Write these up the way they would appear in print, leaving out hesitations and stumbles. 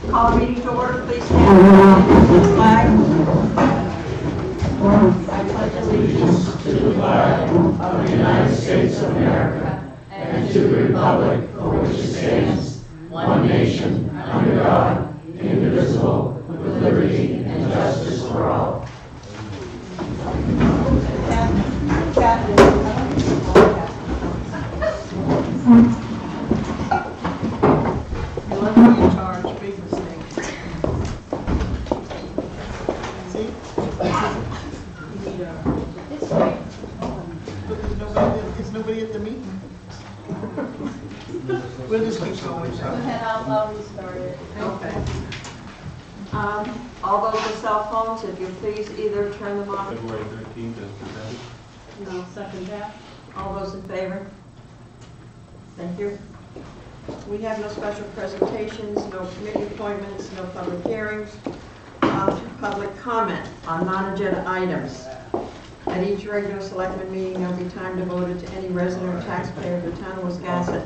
Call meeting to order, please stand for the flag. I pledge allegiance to the flag of the United States of America and to the republic for which it stands, one nation, under God, indivisible, with liberty and justice for all. There's nobody at the meeting. We'll just keep going. Go ahead, I'll restart it. Okay. All those with cell phones, if you please either turn them off. February 13th as presented. No, second that. All those in favor? Thank you. We have no special presentations, no committee appointments, no public hearings, public comment on non-agenda items. At each regular selectman meeting, there will be time devoted to any resident or taxpayer of the town of Wiscasset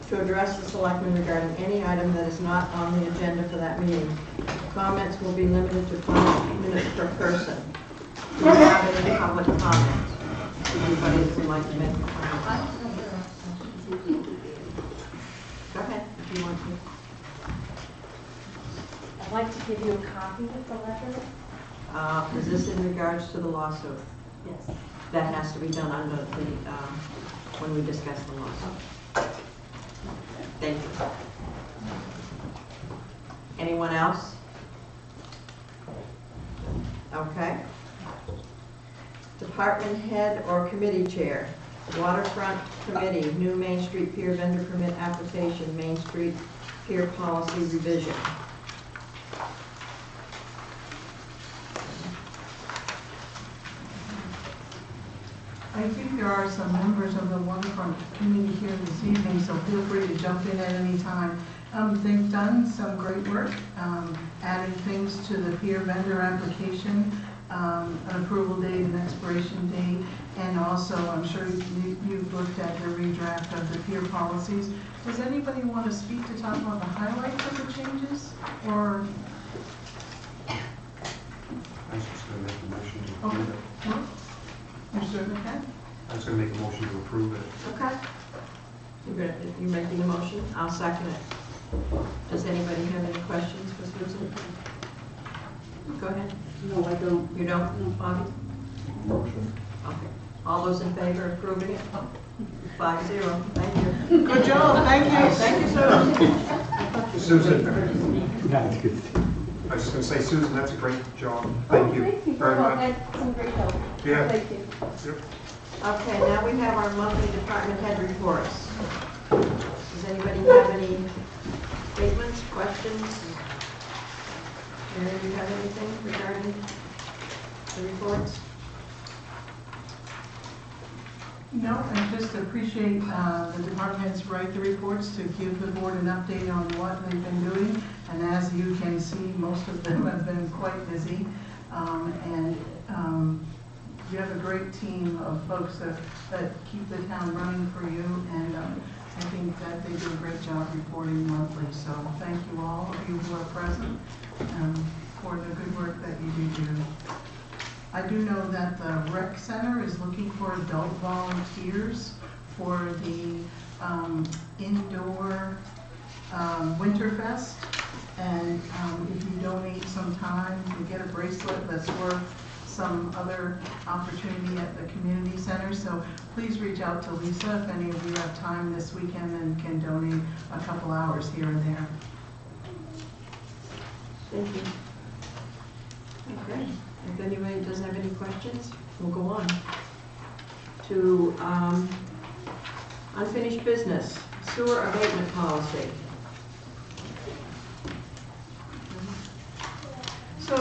to address the selectmen regarding any item that is not on the agenda for that meeting. Comments will be limited to 5 minutes per person. Do you have any public comments? Anybody who would like to make a comment? Go ahead, if you want to. I'd like to give you a copy of the letter. Is this in regards to the lawsuit? Yes. That has to be done under the, when we discuss the lawsuit. Thank you. Anyone else? Okay. Department head or committee chair. Waterfront committee, new Main Street Pier vendor permit application, Main Street Pier policy revision. I think there are some members of the Waterfront committee here this evening, so feel free to jump in at any time. They've done some great work, adding things to the pier vendor application, an approval date, an expiration date, and also I'm sure you've looked at the redraft of the pier policies. Does anybody want to speak to talk about the highlights of the changes, or? I was just going to make a motion to approve it. Okay. You certainly can. I was going to make a motion to approve it. Okay. You're making a motion? I'll second it. Does anybody have any questions for Susan? Go ahead. No, I don't. You don't, Bobby? Motion. Okay. All those in favor of approving it? 5-0. Thank you. Good job, thank you. Thank you, Susan. Susan. That's good. I was just going to say, Susan, that's a great job. Thank you very Well, much. had some great help. Yeah. Thank you. Yep. Okay, now we have our monthly department head reports. Does anybody have any statements, questions? Mary, do you have anything regarding the reports? No, I just appreciate the department heads write the reports to give the board an update on what they've been doing. And as you can see, most of them have been quite busy. You have a great team of folks that keep the town running for you. And I think that they do a great job reporting monthly. So thank you all of you who are present for the good work that you do. I do know that the rec center is looking for adult volunteers for the indoor Winterfest. And if you donate some time, you get a bracelet that's worth some other opportunity at the community center. So please reach out to Lisa if any of you have time this weekend and can donate a couple hours here and there. Thank you. Okay. If anybody doesn't have any questions, we'll go on to unfinished business, sewer abatement policy. So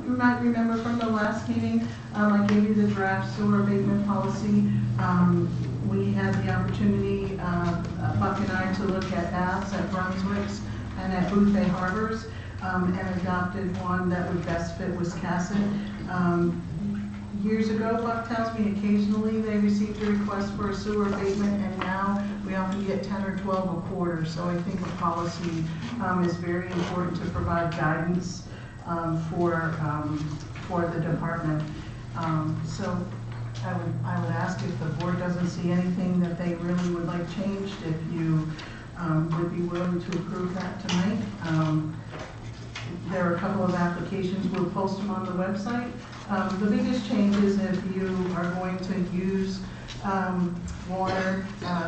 you might remember from the last meeting, I gave you the draft sewer abatement policy. We had the opportunity, Buck and I, to look at baths at Brunswick's and at Boothbay Harbors, and adopted one that would best fit Wiscasset. Years ago, Buck tells me occasionally they received a request for a sewer abatement, and now we often get 10 or 12 a quarter. So I think a policy is very important to provide guidance for the department. So I would ask if the board doesn't see anything that they really would like changed, if you would be willing to approve that tonight. There are a couple of applications, we'll post them on the website. The biggest change is if you are going to use water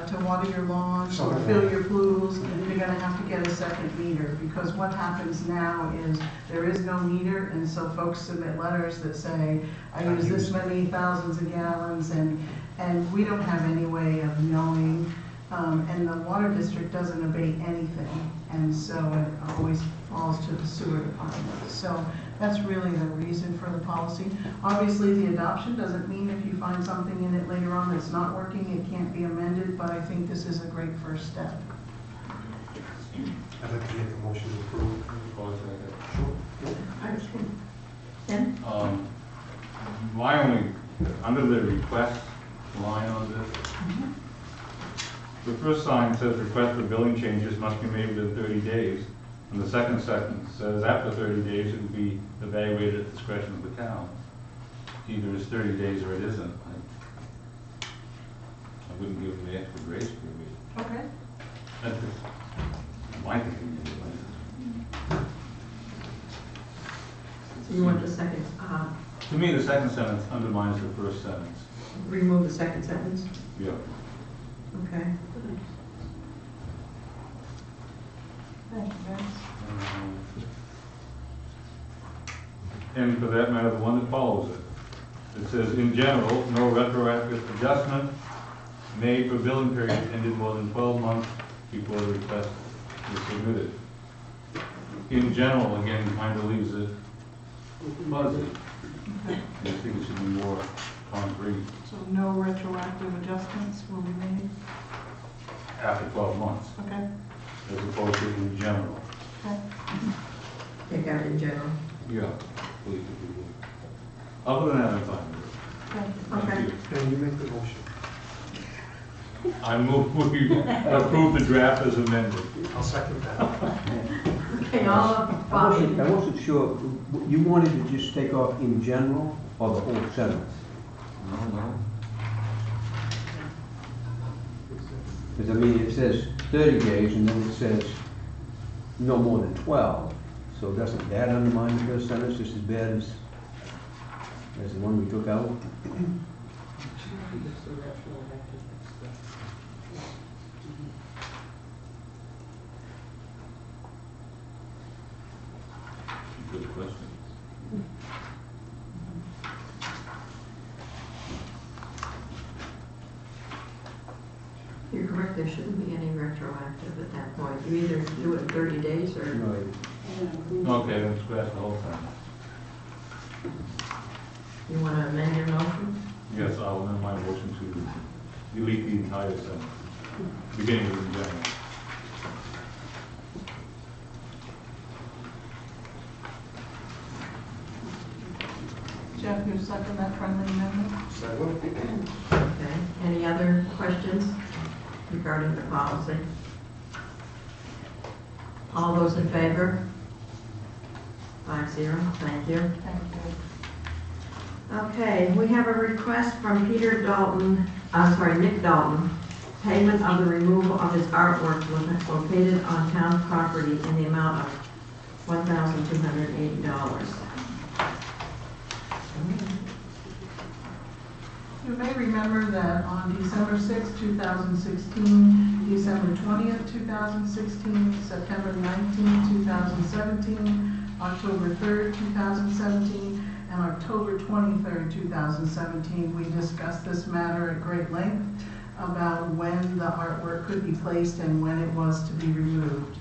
to water your lawns or fill your pools, you're gonna have to get a second meter, because what happens now is there is no meter, and so folks submit letters that say, I use this many thousands of gallons, and we don't have any way of knowing, and the water district doesn't abate anything, and so it always falls to the sewer department. So that's really the reason for the policy. Obviously, the adoption doesn't mean if you find something in it later on that's not working, it can't be amended, but I think this is a great first step. I'd like to make a motion to approve. Sure. Ken? My only, under the request line on this, the first line says request for billing changes must be made within 30 days. And the second sentence says after 30 days it will be evaluated at discretion of the town. Either it's 30 days or it isn't. I wouldn't give them the extra grace period. Okay. That's just my thinking. So you want the second, To me, the second sentence undermines the first sentence. remove the second sentence? Yeah. Okay. Thank you, guys. And for that matter, the one that follows it. It says, in general, no retroactive adjustment made for billing period ended more than 12 months before the request was submitted. In general, again, kind of leaves it fuzzy. Okay. I think it should be more concrete So no retroactive adjustments will be made? after 12 months, Okay. as opposed to in general. Okay. Take out in general. Yeah, please, if you would. Other than that, I'm fine with it. Thank Okay. you. Can you make the motion? I move we approve the draft as amended. I'll second that. Okay, all of I wasn't sure, you wanted to just take off in general or the whole sentence? No. Because I mean, it says 30 days and then it says no more than 12. So doesn't that undermine the first sentence just as bad as the one we took out? Good question. You're correct, there shouldn't be any retroactive at that point. You either do it in 30 days or... Right. Okay, then scratch the whole thing. You want to amend your motion? Yes, I'll amend my motion to delete the entire sentence, beginning with in general. Jeff, you second that friendly amendment? So I will. Okay. Any other questions regarding the policy? All those in favor? 5-0, thank you. Thank you. Okay, we have a request from Nick Dalton, payment of the removal of his artwork located on town property in the amount of $1,280. You may remember that on December 6, 2016, December 20th, 2016, September 19, 2017, October 3rd, 2017, and October 23rd, 2017, we discussed this matter at great length about when the artwork could be placed and when it was to be removed.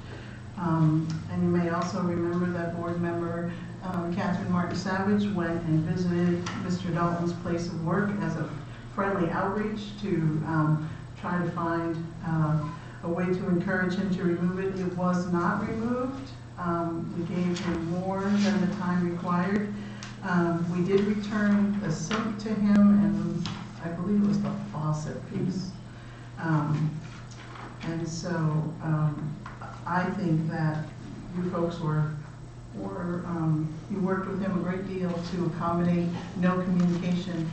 And you may also remember that board member Catherine Martin Savage went and visited Mr. Dalton's place of work as a friendly outreach to try to find a way to encourage him to remove it. It was not removed. We gave him more than the time required. We did return the sink to him, and I believe it was the faucet piece. And so I think that you folks you worked with him a great deal to accommodate no communication.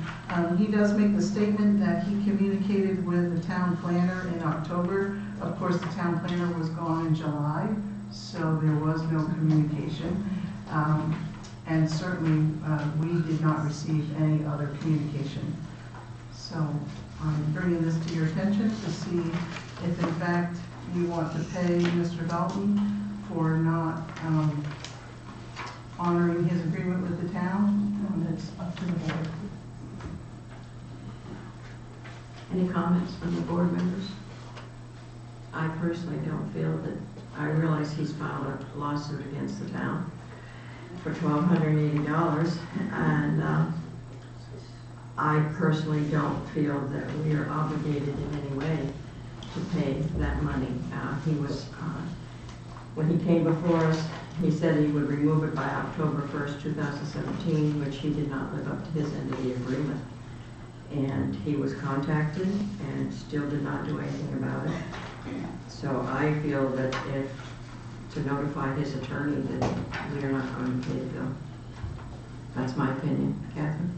He does make the statement that he communicated with the town planner in October. Of course, the town planner was gone in July, so there was no communication. And certainly, we did not receive any other communication. So I'm bringing this to your attention to see if in fact you want to pay Mr. Dalton for not honoring his agreement with the town, and it's up to the board. Any comments from the board members? I personally don't feel that, I realize he's filed a lawsuit against the town for $1,280, and I personally don't feel that we are obligated in any way to pay that money. When he came before us, he said he would remove it by October 1st, 2017, which he did not live up to his end of the agreement. And he was contacted and still did not do anything about it. So I feel that to notify his attorney that we are not going to pay the bill. That's my opinion. Catherine?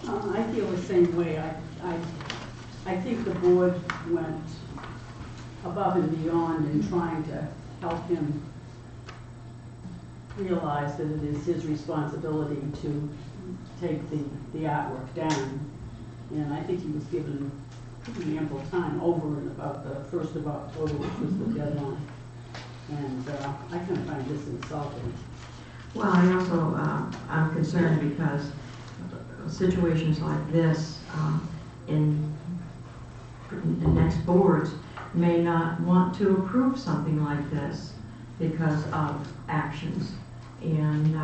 I feel the same way. I think the board went above and beyond in trying to help him realize that it is his responsibility to take the artwork down. And I think he was given pretty ample time, over and about the 1st of October, which was the deadline. And I kind of find this insulting. Well, I also, I'm concerned because situations like this in the next boards may not want to approve something like this because of actions. And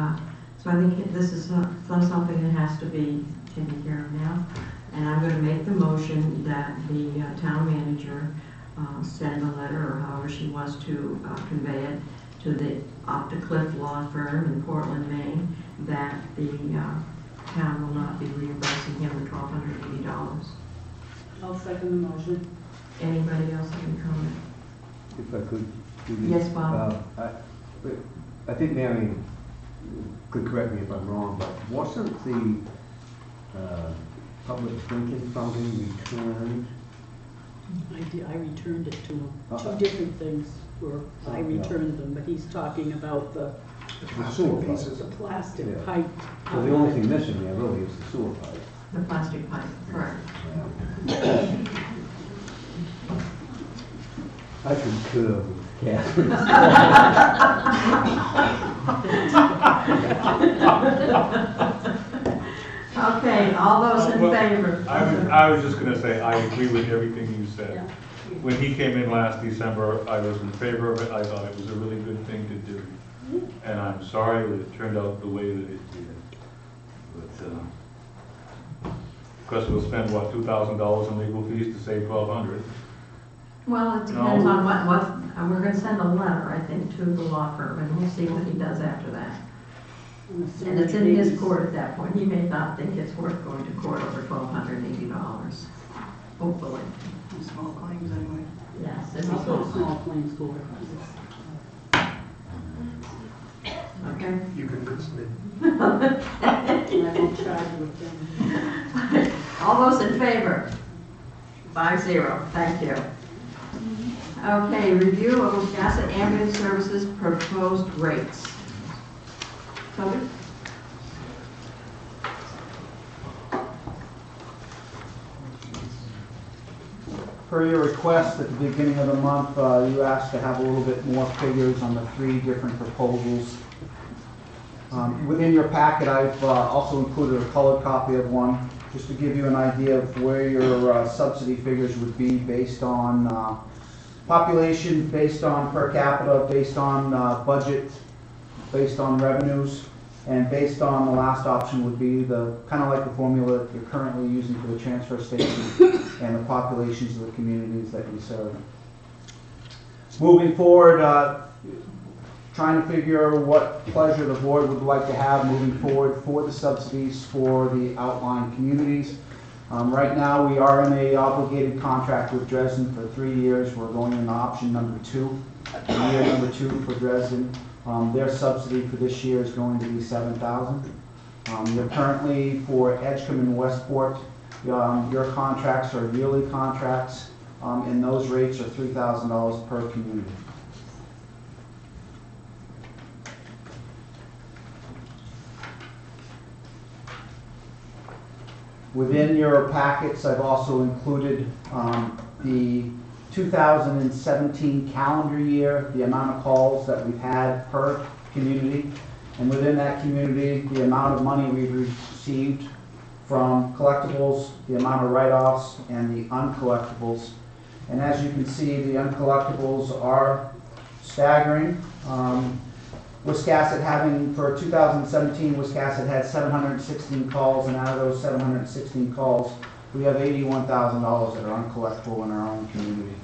so I think this is something that has to be taken care of now. And I'm going to make the motion that the town manager send a letter, or however she wants to convey it, to the Opticliff law firm in Portland, Maine, that the town will not be reimbursing him the $1,280. I'll second the motion. Anybody else have any comment? If I could. Yes, Bob. I think Mary could correct me if I'm wrong, but wasn't the public drinking fountain returned? I returned it to him. Uh-huh. Two different things were, I returned them, but he's talking about the sewer pipe. pieces. plastic Yeah. pipe. So the only thing missing there really is the sewer pipe. The plastic pipe, correct. Yeah. I concur with Catherine. Okay, all those in Well, favor? I was just gonna say, I agree with everything you Yeah. said. When he came in last December, I was in favor of it. I thought it was a really good thing to do. And I'm sorry that it turned out the way that it did. But, of course, we'll spend, what, $2,000 in legal fees to save $1,200. Well, it depends No. on what, we're gonna send a letter, I think, to the law firm, and we'll see what he does after that. And it's in his court at that point. He may not think it's worth going to court over $1,280, hopefully. Small claims anyway. Yes, it's I'll a go to small. small claims court. Okay. You can submit. And I won't charge you with them. All those in favor? 5-0, thank you. Okay, review of Wiscasset Ambulance Services proposed rates. Toby? Per your request at the beginning of the month, you asked to have a little bit more figures on the 3 different proposals. Within your packet, I've also included a colored copy of one, just to give you an idea of where your subsidy figures would be based on population, based on per capita, based on budget, based on revenues, and based on the last option would be the kind of like the formula that you're currently using for the transfer station and the populations of the communities that you serve. Moving forward, trying to figure what pleasure the board would like to have moving forward for the subsidies for the outlying communities. Right now, we are in a obligated contract with Dresden for 3 years. We're going in option number 2, year number 2 for Dresden. Their subsidy for this year is going to be $7,000. They're currently for Edgecombe and Westport. Your contracts are yearly contracts, and those rates are $3,000 per community. Within your packets, I've also included the 2017 calendar year, the amount of calls that we've had per community, and within that community, the amount of money we've received from collectibles, the amount of write-offs, and the uncollectibles. And as you can see, the uncollectibles are staggering. Wiscasset having, for 2017, Wiscasset had 716 calls, and out of those 716 calls, we have $81,000 that are uncollectible in our own community.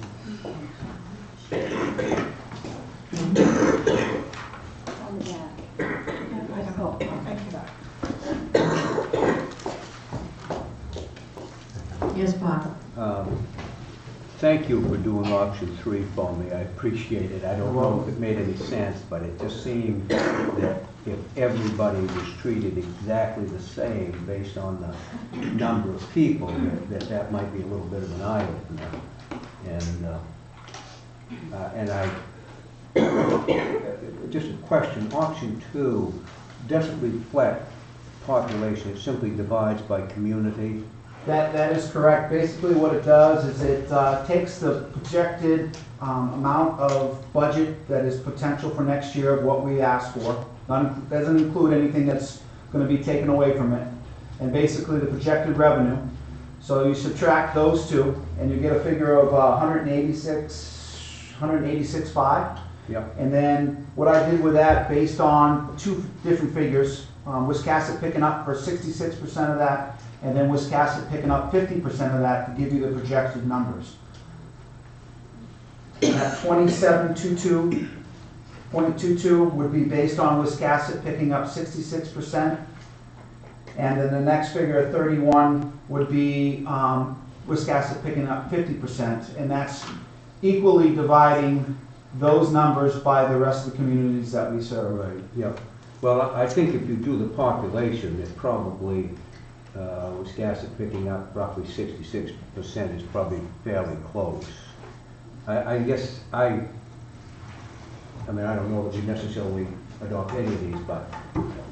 Yes, Bob? Thank you for doing option 3 for me. I appreciate it. I don't know if it made any sense, but it just seemed that if everybody was treated exactly the same based on the number of people, that might be a little bit of an eye-opener. And I, just a question, option 2 doesn't reflect population, it simply divides by community. That is correct. Basically what it does is it takes the projected amount of budget that is potential for next year of what we asked for. Doesn't include anything that's going to be taken away from it. And basically the projected revenue. So you subtract those two and you get a figure of 186.5. Yep. And then what I did with that based on 2 different figures, Wiscasset picking up for 66% of that, and then Wiscasset picking up 50% of that to give you the projected numbers. And that 2722.22 would be based on Wiscasset picking up 66%, and then the next figure, 31, would be Wiscasset picking up 50%, and that's equally dividing those numbers by the rest of the communities that we serve. Right, yeah. Well, I think if you do the population, it probably Wiscasset picking up roughly 66% is probably fairly close. I guess I mean, I don't know that we necessarily adopt any of these, but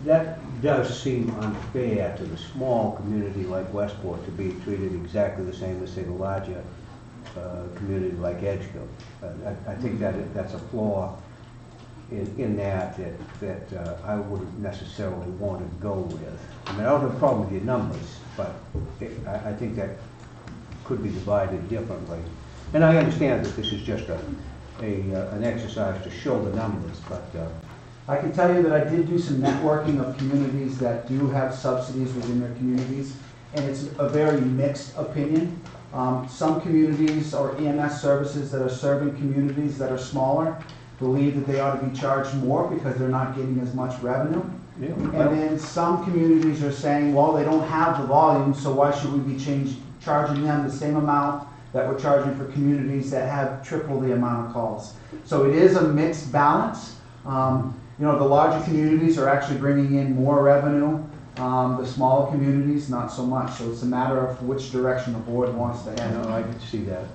that does seem unfair to the small community like Westport to be treated exactly the same as, say, the larger community like Edgecombe. I think that's a flaw in that I wouldn't necessarily want to go with. I mean, I don't have a problem with your numbers, but I think that could be divided differently. And I understand that this is just an exercise to show the numbers, but I can tell you that I did do some networking of communities that do have subsidies within their communities, and it's a very mixed opinion. Some communities or EMS services that are serving communities that are smaller believe that they ought to be charged more because they're not getting as much revenue. yeah, And well, then some communities are saying, well, they don't have the volume, so why should we be charging them the same amount that we're charging for communities that have triple the amount of calls? So it is a mixed balance. You know, the larger communities are actually bringing in more revenue. The smaller communities, not so much. So it's a matter of which direction the board wants to head. no, I can see that.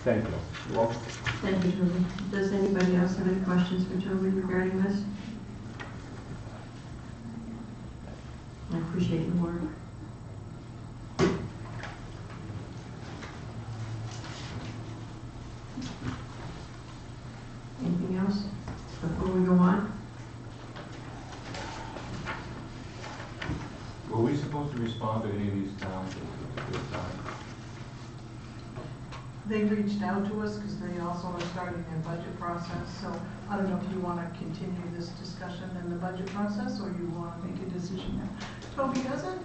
Thank you. Thank you, Julie. Does anybody else have any questions for Julie regarding this? I appreciate your work. Anything else before we go on? Were we supposed to respond to any of these towns at this time? They reached out to us because they also are starting their budget process, so I don't know if you want to continue this discussion in the budget process or you want to make a decision now. Toby, doesn't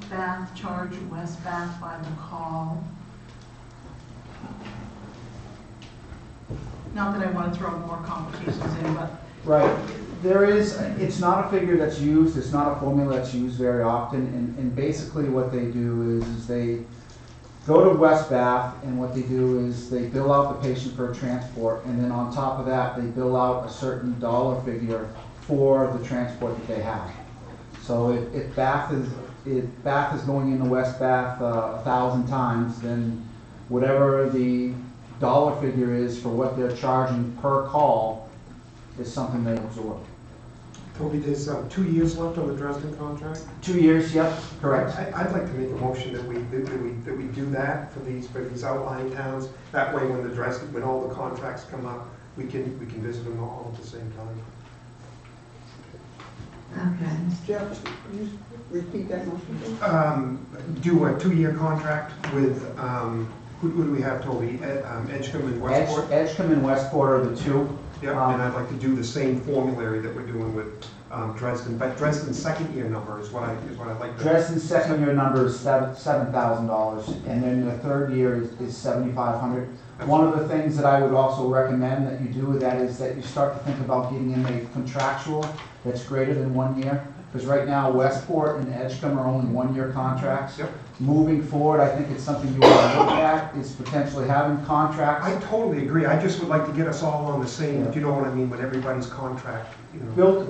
Bath charge West Bath by the call? Not that I want to throw more complications in, but Right. There is, it's not a figure that's used, it's not a formula that's used very often, and basically what they do is they go to West Bath, and what they do is they bill out the patient for a transport, and then on top of that, they bill out a certain dollar figure for the transport that they have. So if Bath is going into West Bath 1,000 times, then whatever the dollar figure is for what they're charging per call is something they absorb. Toby, there's 2 years left on the Dresden contract. 2 years, yep, correct. I'd like to make a motion that we do that for these outlying towns. That way, when all the contracts come up, we can visit them all at the same time. Okay. Jeff, can you repeat that motion, please? Do a 2-year contract with, who do we have, Toby? Edgecombe and Westport? Edgecombe and Westport are the two. Yep, and I'd like to do the same formulary that we're doing with Dresden, but Dresden's second-year number is what I'd like to. Dresden's second year number is $7,000, and then the third year is $7,500. One of the things that I would also recommend that you do with that is that you start to think about getting in a contractual that's greater than 1 year. Because right now, Westport and Edgecombe are only 1-year contracts. Yep. Moving forward, I think it's something you want to look at, is potentially having contracts. I totally agree. I just would like to get us all on the same, Yeah. if you know what I mean, with everybody's contract, you know. Built,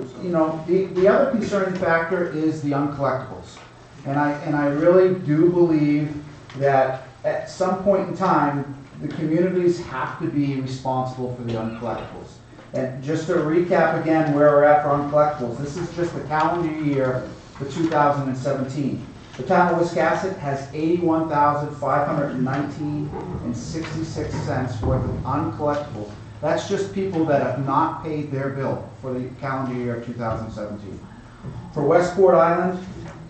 the other concerning factor is the uncollectibles. And I really do believe that at some point in time, the communities have to be responsible for the uncollectibles. And just to recap again where we're at for uncollectibles, this is just the calendar year for 2017. The town of Wiscasset has $81,519.66 worth of uncollectible. That's just people that have not paid their bill for the calendar year of 2017. For Westport Island,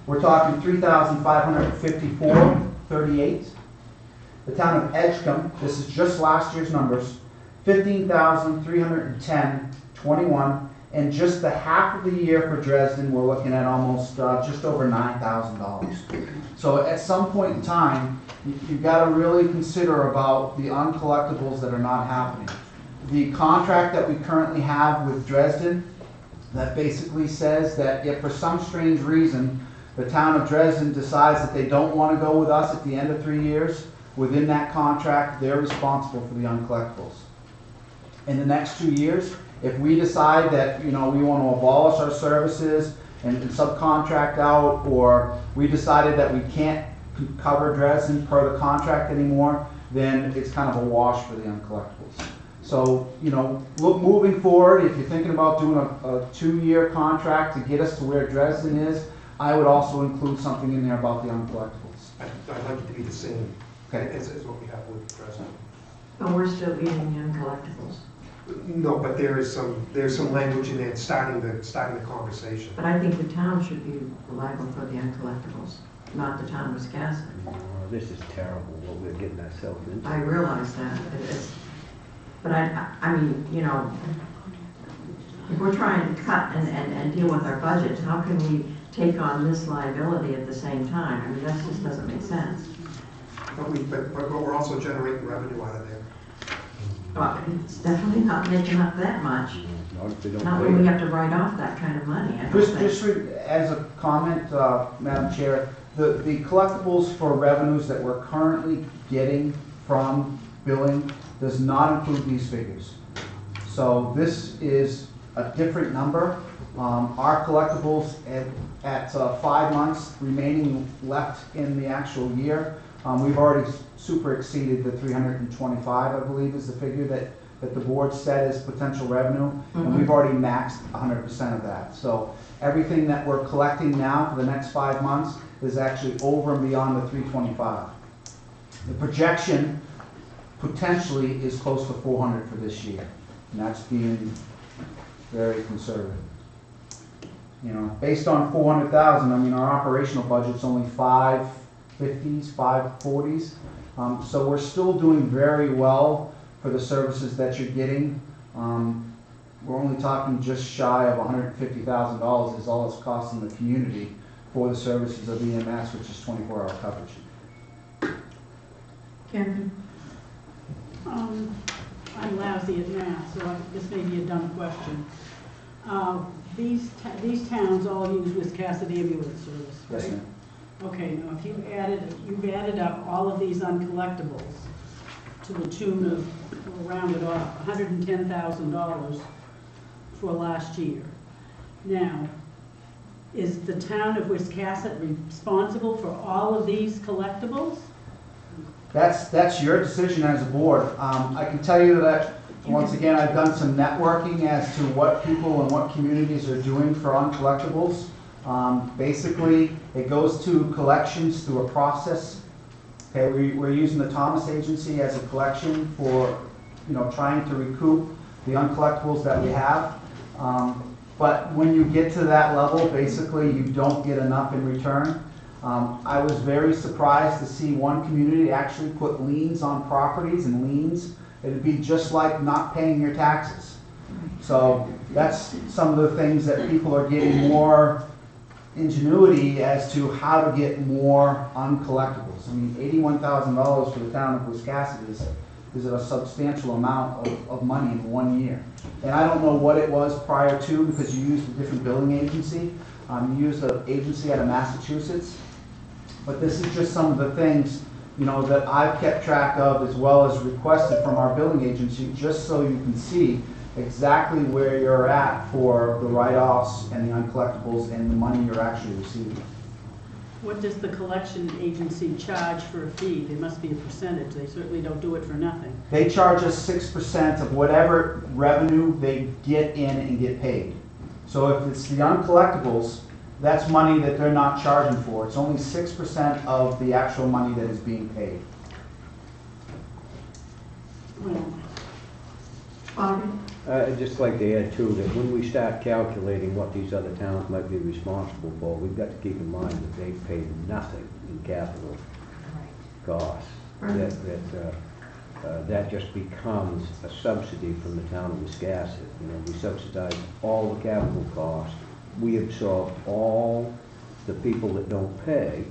we're talking $3,554.38. The town of Edgecombe, this is just last year's numbers, $15,310.21, and just the half of the year for Dresden, we're looking at almost just over $9,000. So at some point in time, you've got to really consider about the uncollectibles that are not happening. The contract that we currently have with Dresden, that basically says that if for some strange reason the town of Dresden decides that they don't want to go with us at the end of 3 years, within that contract, they're responsible for the uncollectibles. In the next 2 years, if we decide that, we want to abolish our services and subcontract out, or we decided that we can't cover Dresden per the contract anymore, then it's kind of a wash for the uncollectibles. So, moving forward, if you're thinking about doing a 2-year contract to get us to where Dresden is, I would also include something in there about the uncollectibles. I'd like it to be the same as what we have with Dresden. But we're still eating the uncollectibles. No, but there's some language in there starting the conversation. But I think the town should be liable for the uncollectibles, not the town of Wiscasset. This is terrible, what we're getting ourselves into. I realize that. But I mean, if we're trying to cut and deal with our budget, how can we take on this liability at the same time? I mean, that just doesn't make sense. But we're also generating revenue out of there. Well, it's definitely not making up that much. Not if they don't Not pay when we it. have to write off that kind of money. I don't think. Just as a comment, Madam Chair, the collectibles for revenues that we're currently getting from billing does not include these figures. So this is a different number. Our collectibles at 5 months remaining left in the actual year, we've already super exceeded the 325, I believe is the figure that the board set as potential revenue, and we've already maxed 100% of that. So everything that we're collecting now for the next 5 months is actually over and beyond the 325. The projection potentially is close to 400 for this year, and that's being very conservative. Based on 400,000, I mean, our operational budget's only 550s, 540s. So we're still doing very well for the services that you're getting. We're only talking just shy of $150,000 is all it's costing the community for the services of EMS, which is 24-hour coverage. Karen? I'm lousy at math, so this may be a dumb question. These towns all use Wiscasset ambulance service, right? Yes, ma'am. Okay, now if you've added up all of these uncollectibles to the tune of, we'll round it off, $110,000 for last year. Now, is the town of Wiscasset responsible for all of these collectibles? That's your decision as a board. I can tell you that, once again, I've done some networking as to what people and what communities are doing for uncollectibles. Basically, it goes to collections through a process. Okay, we're using the Thomas Agency as a collection for, trying to recoup the uncollectibles that we have. But when you get to that level, basically, you don't get enough in return. I was very surprised to see one community actually put liens on properties, and liens, it'd be just like not paying your taxes. So that's some of the things that people are getting more ingenuity as to how to get more uncollectibles. I mean, $81,000 for the town of Wiscasset is a substantial amount of money in 1 year. And I don't know what it was prior to, because you used a different billing agency. You used an agency out of Massachusetts. But this is just some of the things, that I've kept track of, as well as requested from our billing agency, just so you can see exactly where you're at for the write-offs and the uncollectibles and the money you're actually receiving. What does the collection agency charge for a fee? There must be a percentage. They certainly don't do it for nothing. They charge us 6% of whatever revenue they get in and get paid. So if it's the uncollectibles, that's money that they're not charging for. It's only 6% of the actual money that is being paid. Well, Bobby? I'd just like to add too, that when we start calculating what these other towns might be responsible for, we've got to keep in mind that they pay nothing in capital costs. Right. That just becomes a subsidy from the town of Wiscasset. We subsidize all the capital costs. We absorb all the people that don't pay,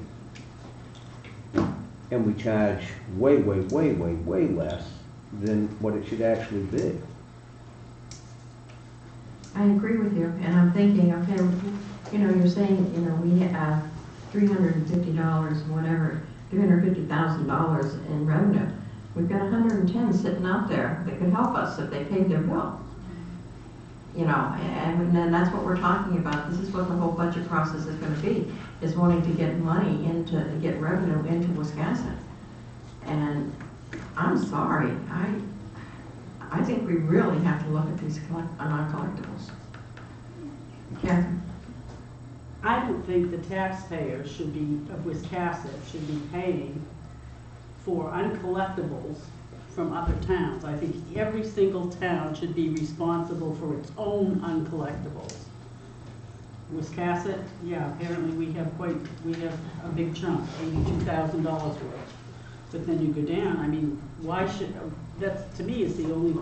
and we charge way, way, way, way, way less than what it should actually be. I agree with you, and I'm thinking, okay, you're saying, we have $350, whatever, $350,000 in revenue. We've got 110 sitting out there that could help us if they paid their bill. And then that's what we're talking about. This is what the whole budget process is going to be, is wanting to get money get revenue into Wiscasset. And I'm sorry, I think we really have to look at these non-collectibles. Catherine? I don't think the taxpayers of Wiscasset should be paying for uncollectibles from other towns. I think every single town should be responsible for its own uncollectibles. Wiscasset, yeah, apparently we have a big chunk, $82,000 worth. But then you go down, to me, is the only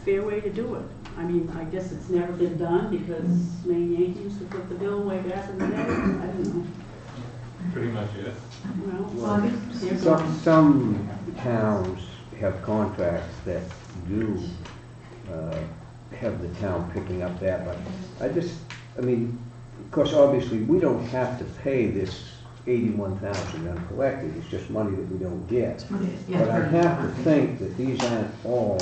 fair way to do it. I guess it's never been done because Maine Yankee used to put the bill way back in the day. I don't know. Pretty much it. Well, Some towns have contracts that do have the town picking up that, but of course, obviously, we don't have to pay this $81,000 uncollected. It's just money that we don't get. But I have to think that these aren't all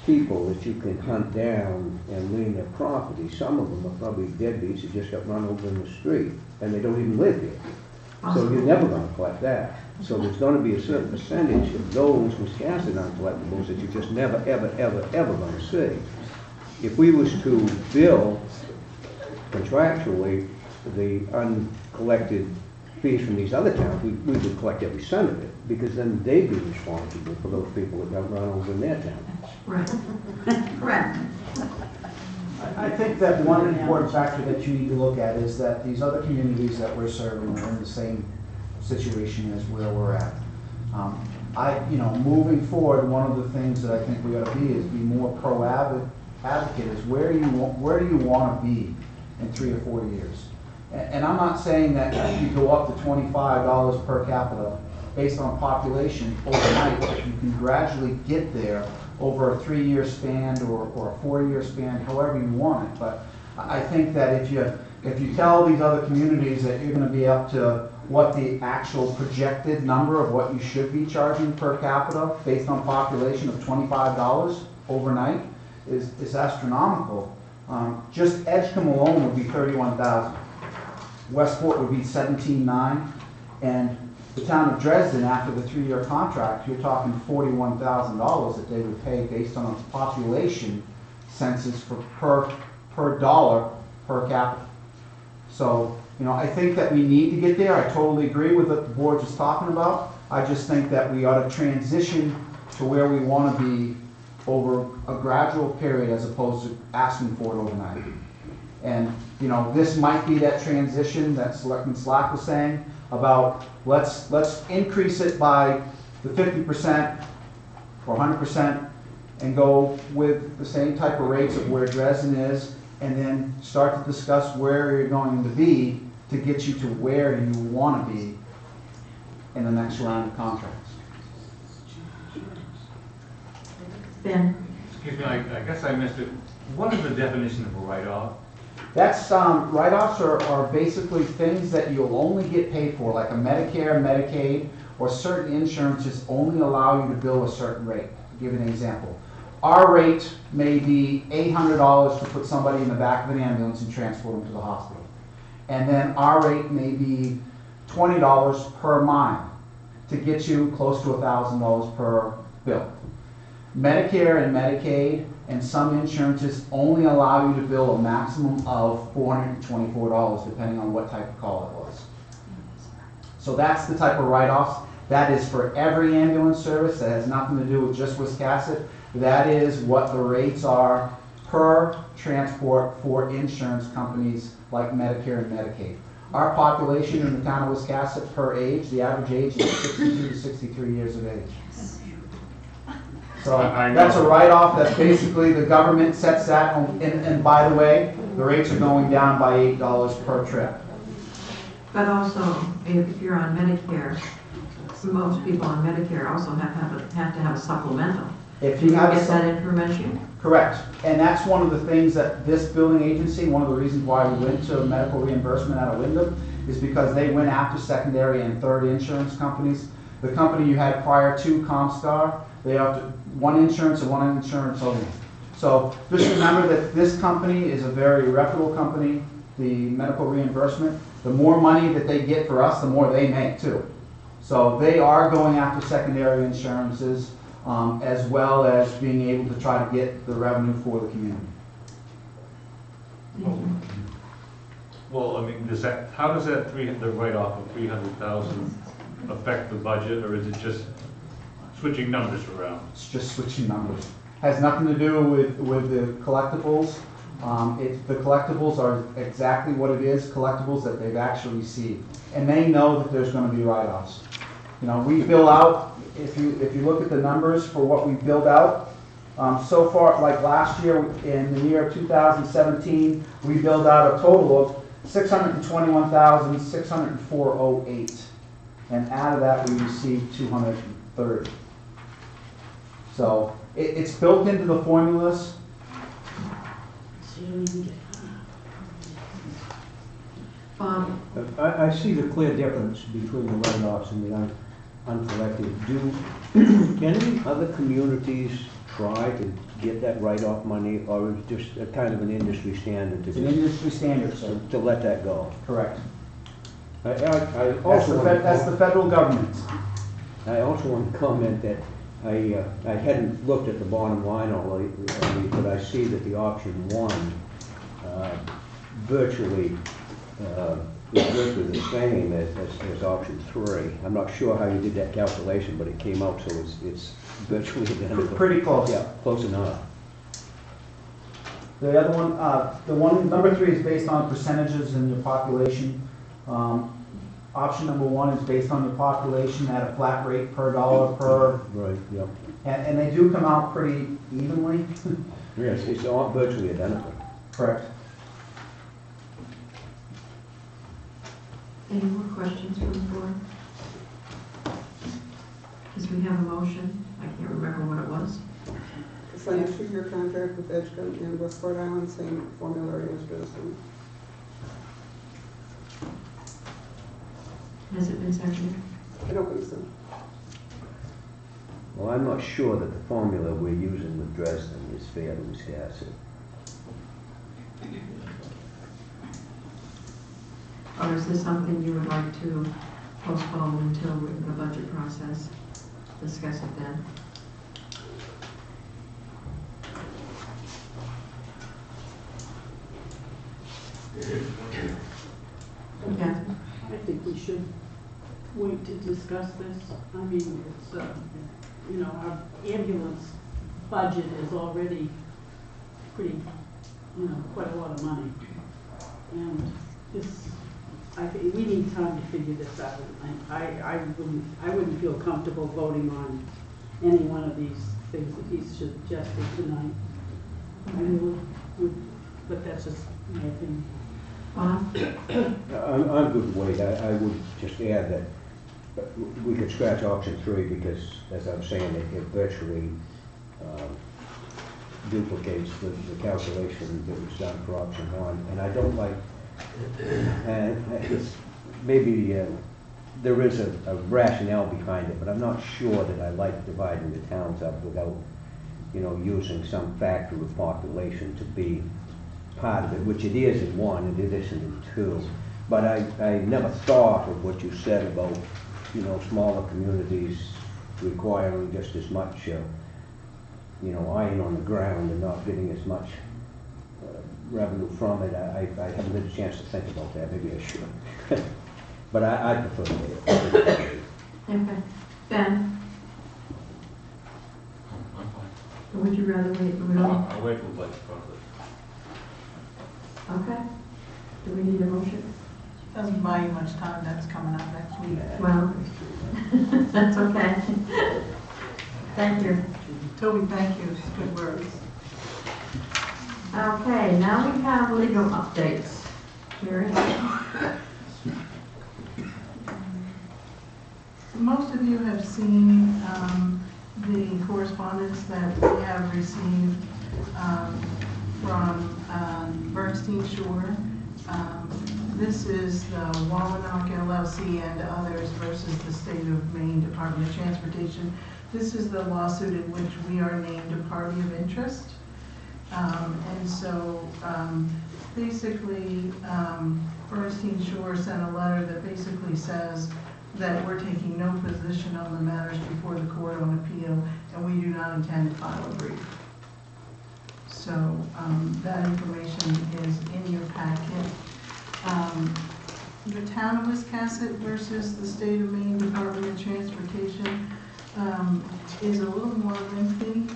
people that you can hunt down and lien their property. Some of them are probably deadbeats who just got run over in the street, and they don't even live here. So you're never going to collect that. So there's going to be a certain percentage of those Wiscasset uncollectibles that you're just never, ever, ever, ever going to see. If we was to bill contractually the uncollected fees from these other towns, we would collect every cent of it, because then they'd be responsible for those people that got run over in their town. Right. Correct. I think that one important factor that you need to look at is that these other communities that we're serving are in the same situation as where we're at. Moving forward, one of the things that I think we ought to be is be more advocate is where do you want to be in 3 or 4 years? And I'm not saying that you go up to $25 per capita based on population overnight, but you can gradually get there over a 3-year span or a 4-year span, however you want it. But I think that if you tell these other communities that you're gonna be up to what the actual projected number of what you should be charging per capita based on population of $25 overnight is astronomical. Just Edgecombe alone would be $31,000. Westport would be $17,900, and the town of Dresden, after the 3-year contract, you're talking $41,000 that they would pay based on a population census for per dollar per capita. So, you know, I think that we need to get there. I totally agree with what the board was talking about. I just think that we ought to transition to where we want to be over a gradual period as opposed to asking for it overnight. And, you know, this might be that transition that Selectman Slack was saying about let's increase it by the 50% or 100% and go with the same type of rates of where Dresden is, and then start to discuss where you're going to be to get you to where you want to be in the next round of contracts. Ben? Excuse me, I guess I missed it. What is the definition of a write-off? That's, write-offs are basically things that you'll only get paid for, like a Medicare, Medicaid, or certain insurances only allow you to bill a certain rate. To give you an example, our rate may be $800 to put somebody in the back of an ambulance and transport them to the hospital. And then our rate may be $20 per mile to get you close to $1,000 per bill. Medicare and Medicaid and some insurances only allow you to bill a maximum of $424, depending on what type of call it was. So that's the type of write-offs. That is for every ambulance service. That has nothing to do with just Wiscasset. That is what the rates are per transport for insurance companies like Medicare and Medicaid. Our population in the town of Wiscasset per age, the average age is 62 to 63 years of age. So that's a write-off. That's basically the government sets that, and by the way, the rates are going down by $8 per trip. But also, if you're on Medicare, most people on Medicare also have to have a supplemental. If you have get that information? Correct. And that's one of the things that this billing agency, one of the reasons why we went to medical reimbursement out of Wyndham, is because they went after secondary and third insurance companies. The company you had prior to Comstar, they offered one insurance and one insurance only. So just remember that this company is a very reputable company, the medical reimbursement. The more money that they get for us, the more they make too. So they are going after secondary insurances, as well as being able to try to get the revenue for the community. Well, I mean, how does that the write-off of $300,000 affect the budget, or is it just switching numbers around? It's just switching numbers. Has nothing to do with the collectibles. The collectibles are exactly what it is, collectibles that they've actually received. And they know that there's going to be write-offs. You know, we bill out, if you look at the numbers for what we billed out, so far, like last year, in the year 2017, we billed out a total of $621,604.08. And out of that, we received $230. So it's built into the formulas. I see the clear difference between the write-offs and the uncollected. Do any other communities try to get that write-off money, or is it just a kind of an industry standard to It's an industry standard, sir. to let that go? Correct. I That's also the federal government. I also want to comment that I hadn't looked at the bottom line already, but I see that the option 1 virtually is virtually the same as option 3. I'm not sure how you did that calculation, but it came out, so it's virtually identical. Pretty close. Yeah, close enough. The other one, number 3 is based on percentages in your population. Option number 1 is based on your population at a flat rate per dollar per. Right, yep. And they do come out pretty evenly. Yes, it's all virtually identical. Correct. Any more questions from the board? Because we have a motion. I can't remember what it was. sign a 2-year contract with Edgecombe and Westport Island, same formulary as Dresden. Has it been seconded? I don't think so. Well, I'm not sure that the formula we're using with Dresden is fair to Wiscasset. Or is this something you would like to postpone until the budget process? Discuss it then. Yeah. I think we should wait to discuss this. I mean, it's, you know, our ambulance budget is already pretty, you know, quite a lot of money. And this, I think, we need time to figure this out. I wouldn't feel comfortable voting on any one of these things that he's suggested tonight. I but that's just my opinion. I'm good with wait. I would just add that we could scratch option 3 because, as I'm saying, it virtually duplicates the calculation that was done for option 1. And I don't like, maybe there is a rationale behind it, but I'm not sure that I like dividing the towns up without, you know, using some factor of population to be part of it, which it is in 1 and it isn't in 2. But I never thought of what you said about, you know, smaller communities requiring just as much, you know, iron on the ground and not getting as much revenue from it. I haven't had a chance to think about that. Maybe I should. But I prefer to wait. Okay. Ben? I'm fine. Or would you rather wait? I'll wait till the budget process. Okay. Do we need a motion? Doesn't buy you much time, that's coming up next week. Well, that's okay. Thank you. Toby, thank you, it's good words. Okay, now we have legal updates. Jerry? Most of you have seen the correspondence that we have received from Bernstein Shore. This is the Wallanock LLC and others versus the State of Maine Department of Transportation. This is the lawsuit in which we are named a party of interest. And so basically, Bernstein Shore sent a letter that basically says that we're taking no position on the matters before the court on appeal, and we do not intend to file a brief. So that information is in your packet. The town of Wiscasset versus the State of Maine Department of Transportation is a little more lengthy.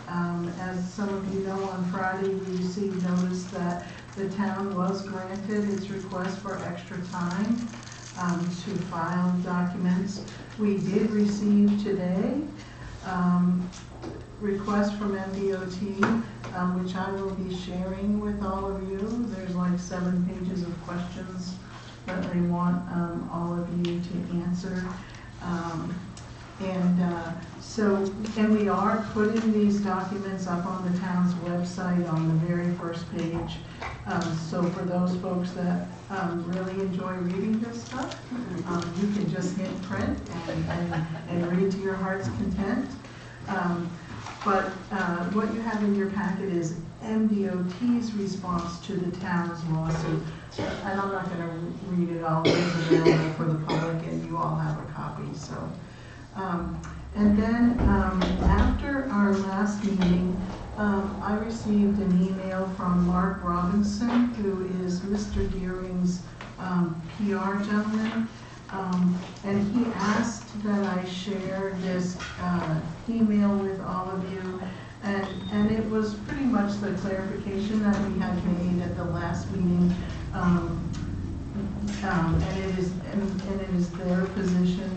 As some of you know, on Friday we received notice that the town was granted its request for extra time to file documents. We did receive today request from MDOT, which I will be sharing with all of you. There's like 7 pages of questions that they want all of you to answer. And we are putting these documents up on the town's website on the very first page. So for those folks that really enjoy reading this stuff, you can just hit print and read to your heart's content. But what you have in your packet is MDOT's response to the town's lawsuit. And I'm not going to read it all. It is available for the public, and you all have a copy. So, and then after our last meeting, I received an email from Mark Robinson, who is Mr. Deering's PR gentleman. And he asked that I share this email with all of you, and it was pretty much the clarification that we had made at the last meeting, and it is their position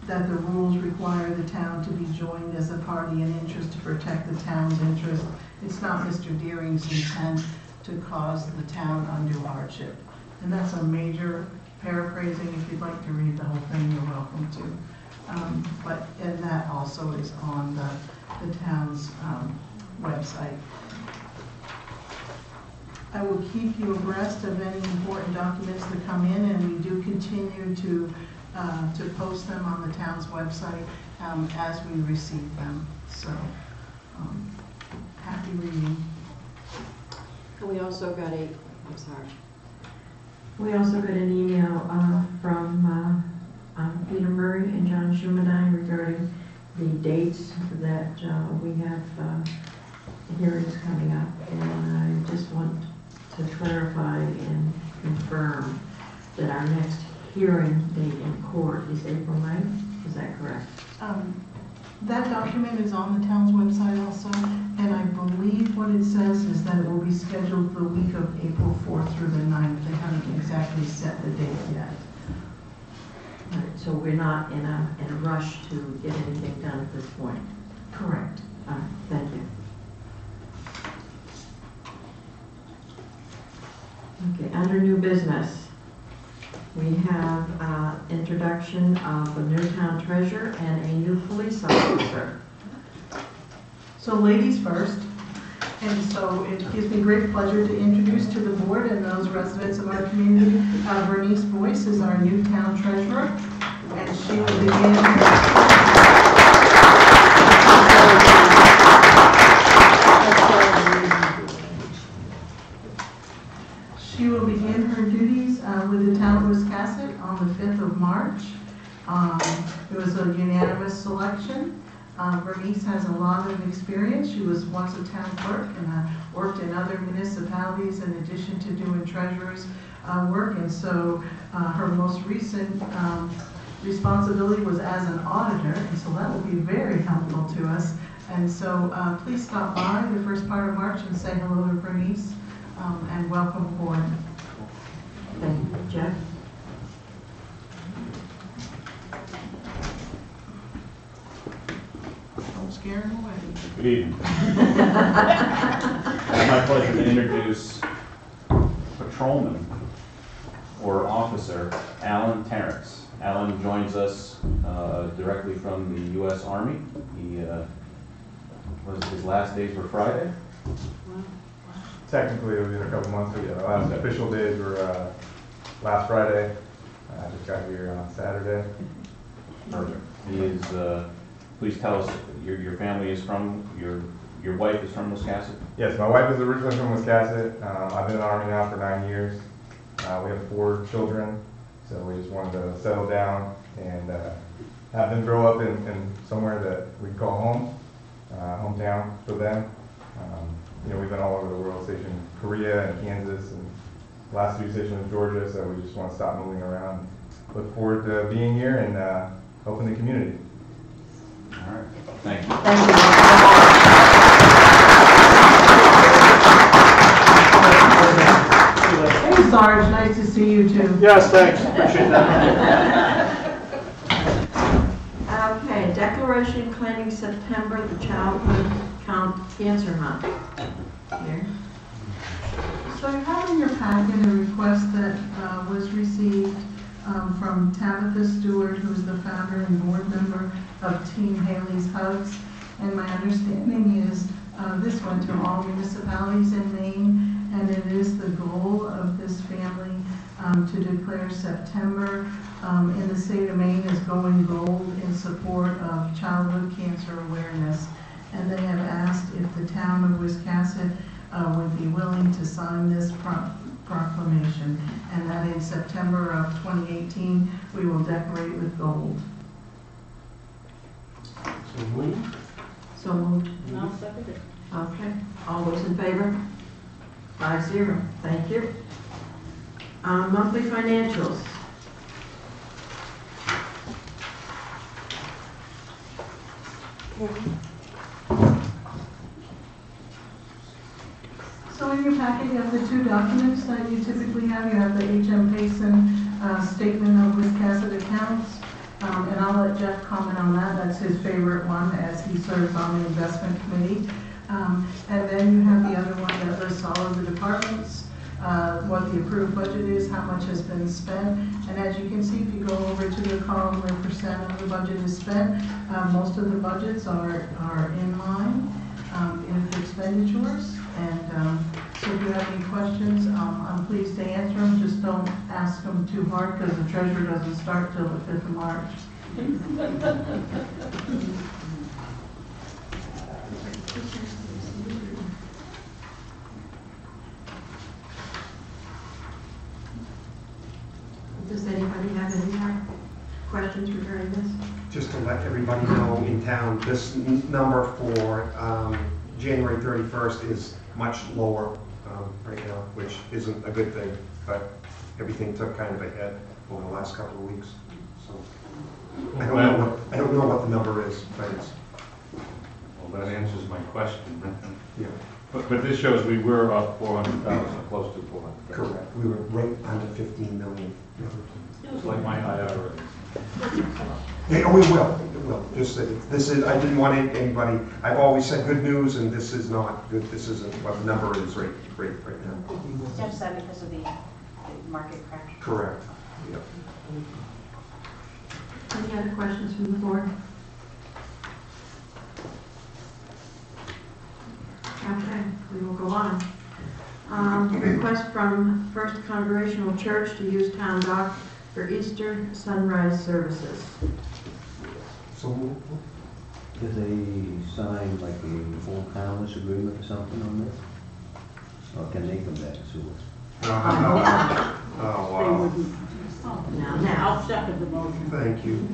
that the rules require the town to be joined as a party in interest to protect the town's interest. It's not Mr. Deering's intent to cause the town undue hardship. And that's a major paraphrasing. If you'd like to read the whole thing, you're welcome to. And that also is on the town's website. I will keep you abreast of any important documents that come in, and we do continue to post them on the town's website as we receive them. So, happy reading. We also got an email from Peter Murray and John Schumedine regarding the dates that we have hearings coming up, and I just want to clarify and confirm that our next hearing date in court is April 9th. Is that correct? That document is on the town's website also, and I believe what it says is that it will be scheduled the week of April 4th through the 9th. They haven't exactly set the date yet. Right, so we're not in a rush to get anything done at this point. Correct. Thank you. Okay, under new business, we have introduction of a new town treasurer and a new police officer. So ladies first, and so it gives me great pleasure to introduce to the board and those residents of our community, Bernice Boyce is our new town treasurer, and she will begin her duties with the town of Wiscasset on the 5th of March. It was a unanimous selection. Bernice has a lot of experience. She was once a town clerk and worked in other municipalities in addition to doing treasurer's work. And so her most recent responsibility was as an auditor, and so that will be very helpful to us. And so please stop by the first part of March and say hello to Bernice and welcome aboard. Thank you. Jeff? Don't scare him away. Good evening. It's my pleasure to introduce Patrolman or Officer Alan Terrence. Alan joins us directly from the U.S. Army. His last days were Friday. Technically, it was a couple months ago. The last official days were last Friday. I just got here on Saturday. Perfect. He is. Please tell us, your family is from, your wife is from Wiscasset? Yes, my wife is originally from Wiscasset. I've been in the Army now for 9 years. We have 4 children, so we just wanted to settle down and have them grow up in somewhere that we can call home, hometown for them. We've been all over the world, stationed in Korea and Kansas, and last 2 stationed in Georgia, so we just want to stop moving around. Look forward to being here and helping the community. All right, thank you. Thank you. Hey, Sarge, nice to see you too. Yes, thanks. Appreciate that. Okay, declaration claiming September, the Childhood Cancer Month. Here. So you have in your packet a request that was received from Tabitha Stewart, who's the founder and board member of Team Haley's Hugs. And my understanding is this went to all municipalities in Maine, and it is the goal of this family to declare September in the state of Maine as going gold in support of childhood cancer awareness. And they have asked if the town of Wiscasset would be willing to sign this proclamation, and that in September of 2018 we will decorate with gold. So moved. So moved. And I'll second it. Okay, all those in favor? 5-0, thank you. Monthly financials. So in your packet you have the 2 documents that you typically have. You have the H.M. Payson statement of Wiscasset accounts, and I'll let Jeff comment on that. That's his favorite one as he serves on the investment committee. And then you have the other one that lists all of the departments, what the approved budget is, how much has been spent. And as you can see, if you go over to the column where percent of the budget is spent, most of the budgets are in line with expenditures. And so if you have any questions, I'm pleased to answer them. Just don't ask them too hard because the treasurer doesn't start till the 5th of March. Does anybody have any more questions regarding this? Just to let everybody know in town, this number for January 31st is much lower right now, which isn't a good thing, but everything took kind of a hit over the last couple of weeks. So I don't know what the number is, but it's, Well, that answers my question. yeah, But this shows we were up 400,000, close to 400,000. correct. We were right under 15 million. It's like my IRA. Yeah, oh, it will. Just that this is, I didn't want anybody, I've always said good news, and this is not good. This isn't what the number is right now. Jeff said because of the market crash. Correct, yeah. Any other questions from the board? Okay, we will go on. Request from First Congregational Church to use town dock for Easter sunrise services. So, Did they sign like a full harmless agreement or something on this? Or can they come back and sue us? oh, They wow. wouldn't. Now, I'll second the motion. Thank you.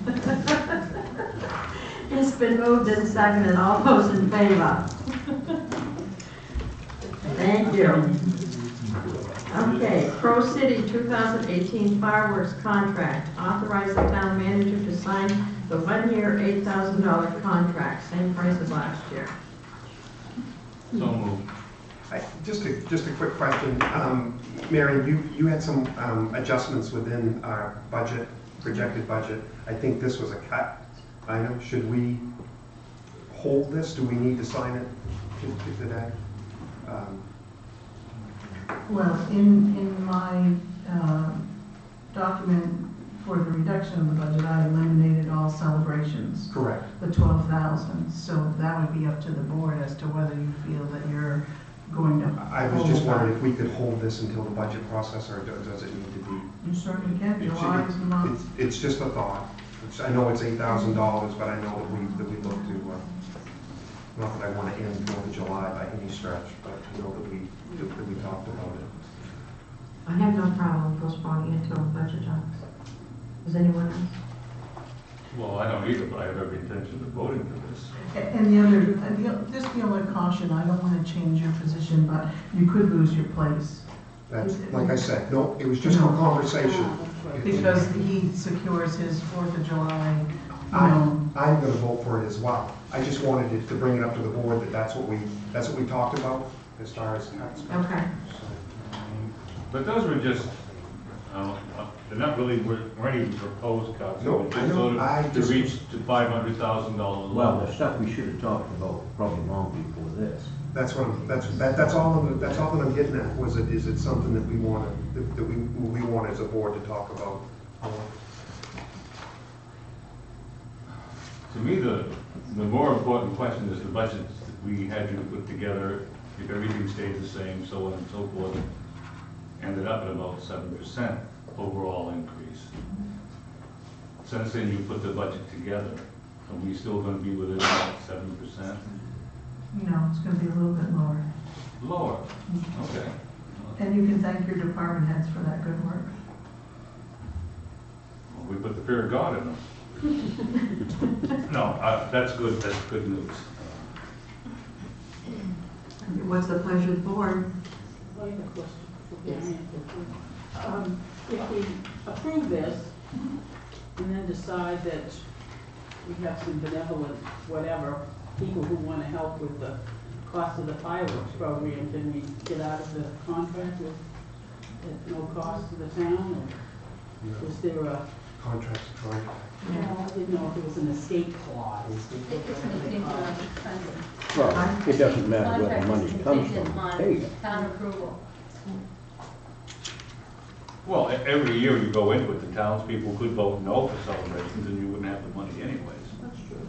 it's been moved and seconded. All those in favor? Thank you. Okay, Pro City 2018 fireworks contract. Authorize the town manager to sign the 1-year, $8,000 contract, same price as last year. So moved. Just a quick question. Mary, you had some adjustments within our budget, projected budget. I think this was a cut item. Should we hold this? Do we need to sign it today? Well, in my document for the reduction of the budget, I eliminated all celebrations, Correct. the 12,000. So that would be up to the board as to whether you feel that you're going to. I was just wondering if we could hold this until the budget process, or does it need to be? You certainly can. July is not. It's just a thought. I know it's $8,000, but I know that we look to, not that I want to end 4th of July by any stretch, but you know that we talked about it. I have no problem postponing it until budget talks. Does anyone else? Well, I don't either, but I have every intention of voting for this. And just the only caution, I don't want to change your position, but you could lose your place. That's, like I said, no, it was just a conversation. Because he secures his 4th of July, you know. I'm going to vote for it as well. I just wanted to bring it up to the board that that's what we talked about as far as cuts. Okay. But those were just, they're not really, weren't even proposed cuts. No, They I were know, sort I of to just- reach to $500,000 Well, level. the stuff we should have talked about probably long before this. That's what that's all that I'm getting at. Is it something that we want as a board to talk about? To me, the more important question is the budget that we had you put together, if everything stayed the same, so on and so forth, ended up at about 7% overall increase. Since then, you put the budget together, are we still going to be within about 7%? No, it's going to be a little bit lower. Lower, okay. And you can thank your department heads for that good work. Well, we put the fear of God in them. No, that's good news. What's the pleasure of the board? I have a question for Diane. If we approve this and then decide that we have some benevolent, whatever, people who want to help with the cost of the fireworks program, can we get out of the contract with at no cost to the town? Or is there a, Contracts, contract. I didn't know if there was an escape clause. Well, it doesn't matter where the money comes from. Hey, Town approval. Well, every year you go into it, the townspeople could vote no for celebrations and you wouldn't have the money anyways. That's true.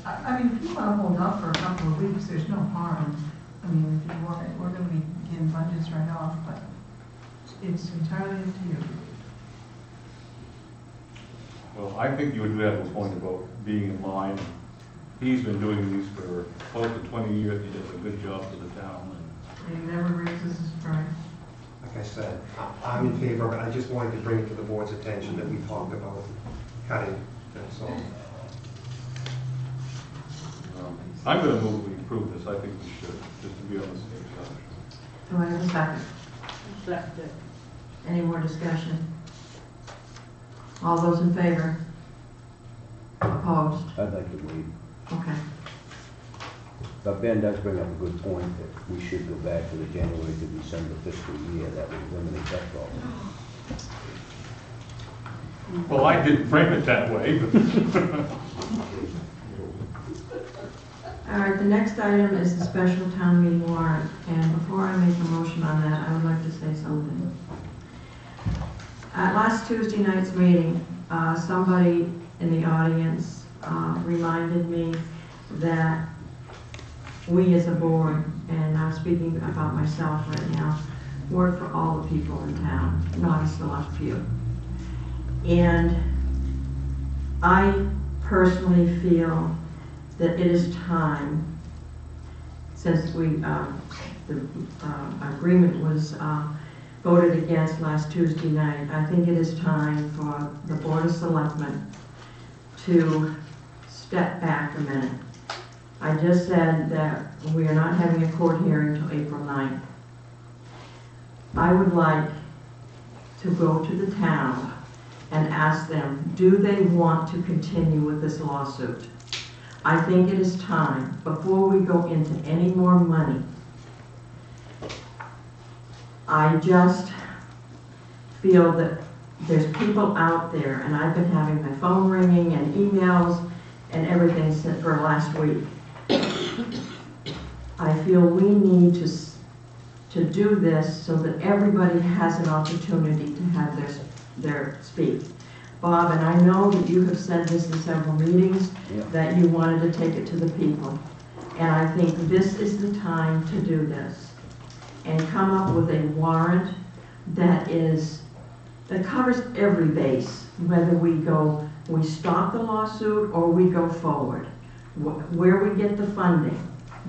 I mean, if you want to hold up for a couple of weeks, there's no harm. I mean, if you want, we're going to be getting budgets right off, but it's entirely up to you. Well, I think you would have a point about being in line. He's been doing these for close to 20 years. He does a good job for the town. He never raises his price. Like I said, I'm in favor of it. I just wanted to bring it to the board's attention that we talked about cutting, that's all. I'm going to move we approve this. I think we should, just to be on the safe side. Do I have a second? Second. Any more discussion? All those in favor? Opposed? I'd like to wait. Okay. But Ben does bring up a good point that we should go back to the January to December fiscal year. That would eliminate that problem. Well, I didn't frame it that way, but All right, the next item is the special town meeting warrant, and before I make a motion on that, I would like to say something. At last Tuesday night's meeting, somebody in the audience reminded me that we as a board, and I'm speaking about myself right now, work for all the people in town, not a select few. And I personally feel that it is time, since the agreement was voted against last Tuesday night, I think it is time for the Board of Selectmen to step back a minute. I just said that we are not having a court hearing until April 9th. I would like to go to the town and ask them, do they want to continue with this lawsuit? I think it is time, before we go into any more money, I just feel that there's people out there, and I've been having my phone ringing and emails and everything for last week. I feel we need to do this so that everybody has an opportunity to have their speak. Bob, and I know that you have said this in several meetings, that you wanted to take it to the people. And I think this is the time to do this and come up with a warrant that covers every base, whether we stop the lawsuit or we go forward. Where we get the funding,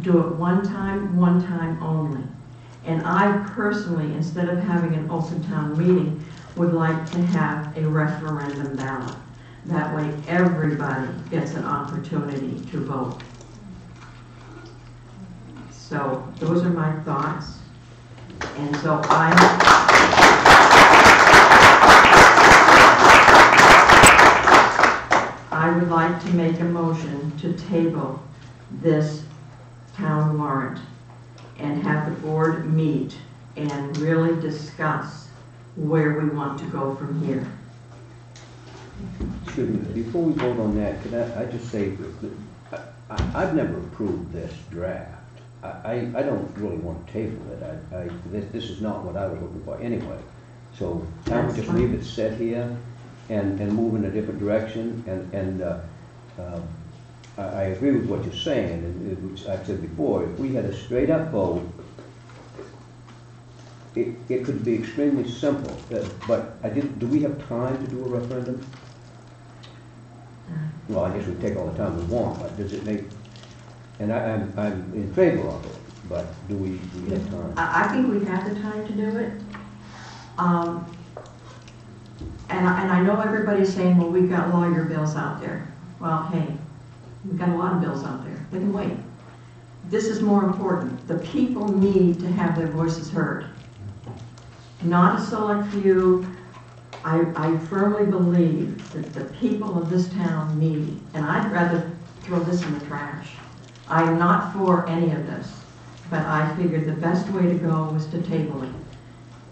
do it one time only. And I personally, instead of having an open town meeting, would like to have a referendum ballot. That way everybody gets an opportunity to vote. So those are my thoughts. And so I would like to make a motion to table this town warrant and have the board meet and really discuss where we want to go from here. Excuse me, before we vote on that, could I just say, I've never approved this draft. I don't really want to table it. This is not what I was looking for anyway. So I would just leave it set here and move in a different direction. And I agree with what you're saying, and which I've said before, if we had a straight up vote, it could be extremely simple, but do we have time to do a referendum? Well, I guess we take all the time we want, but does it make, and I'm in favor of it, but do we have time? I think we have the time to do it. And I know everybody's saying, well, we've got lawyer bills out there. Well, hey, we've got a lot of bills out there. They can wait. This is more important. The people need to have their voices heard. Not a select few. I firmly believe that the people of this town need, and I'd rather throw this in the trash. I'm not for any of this, but I figured the best way to go was to table it.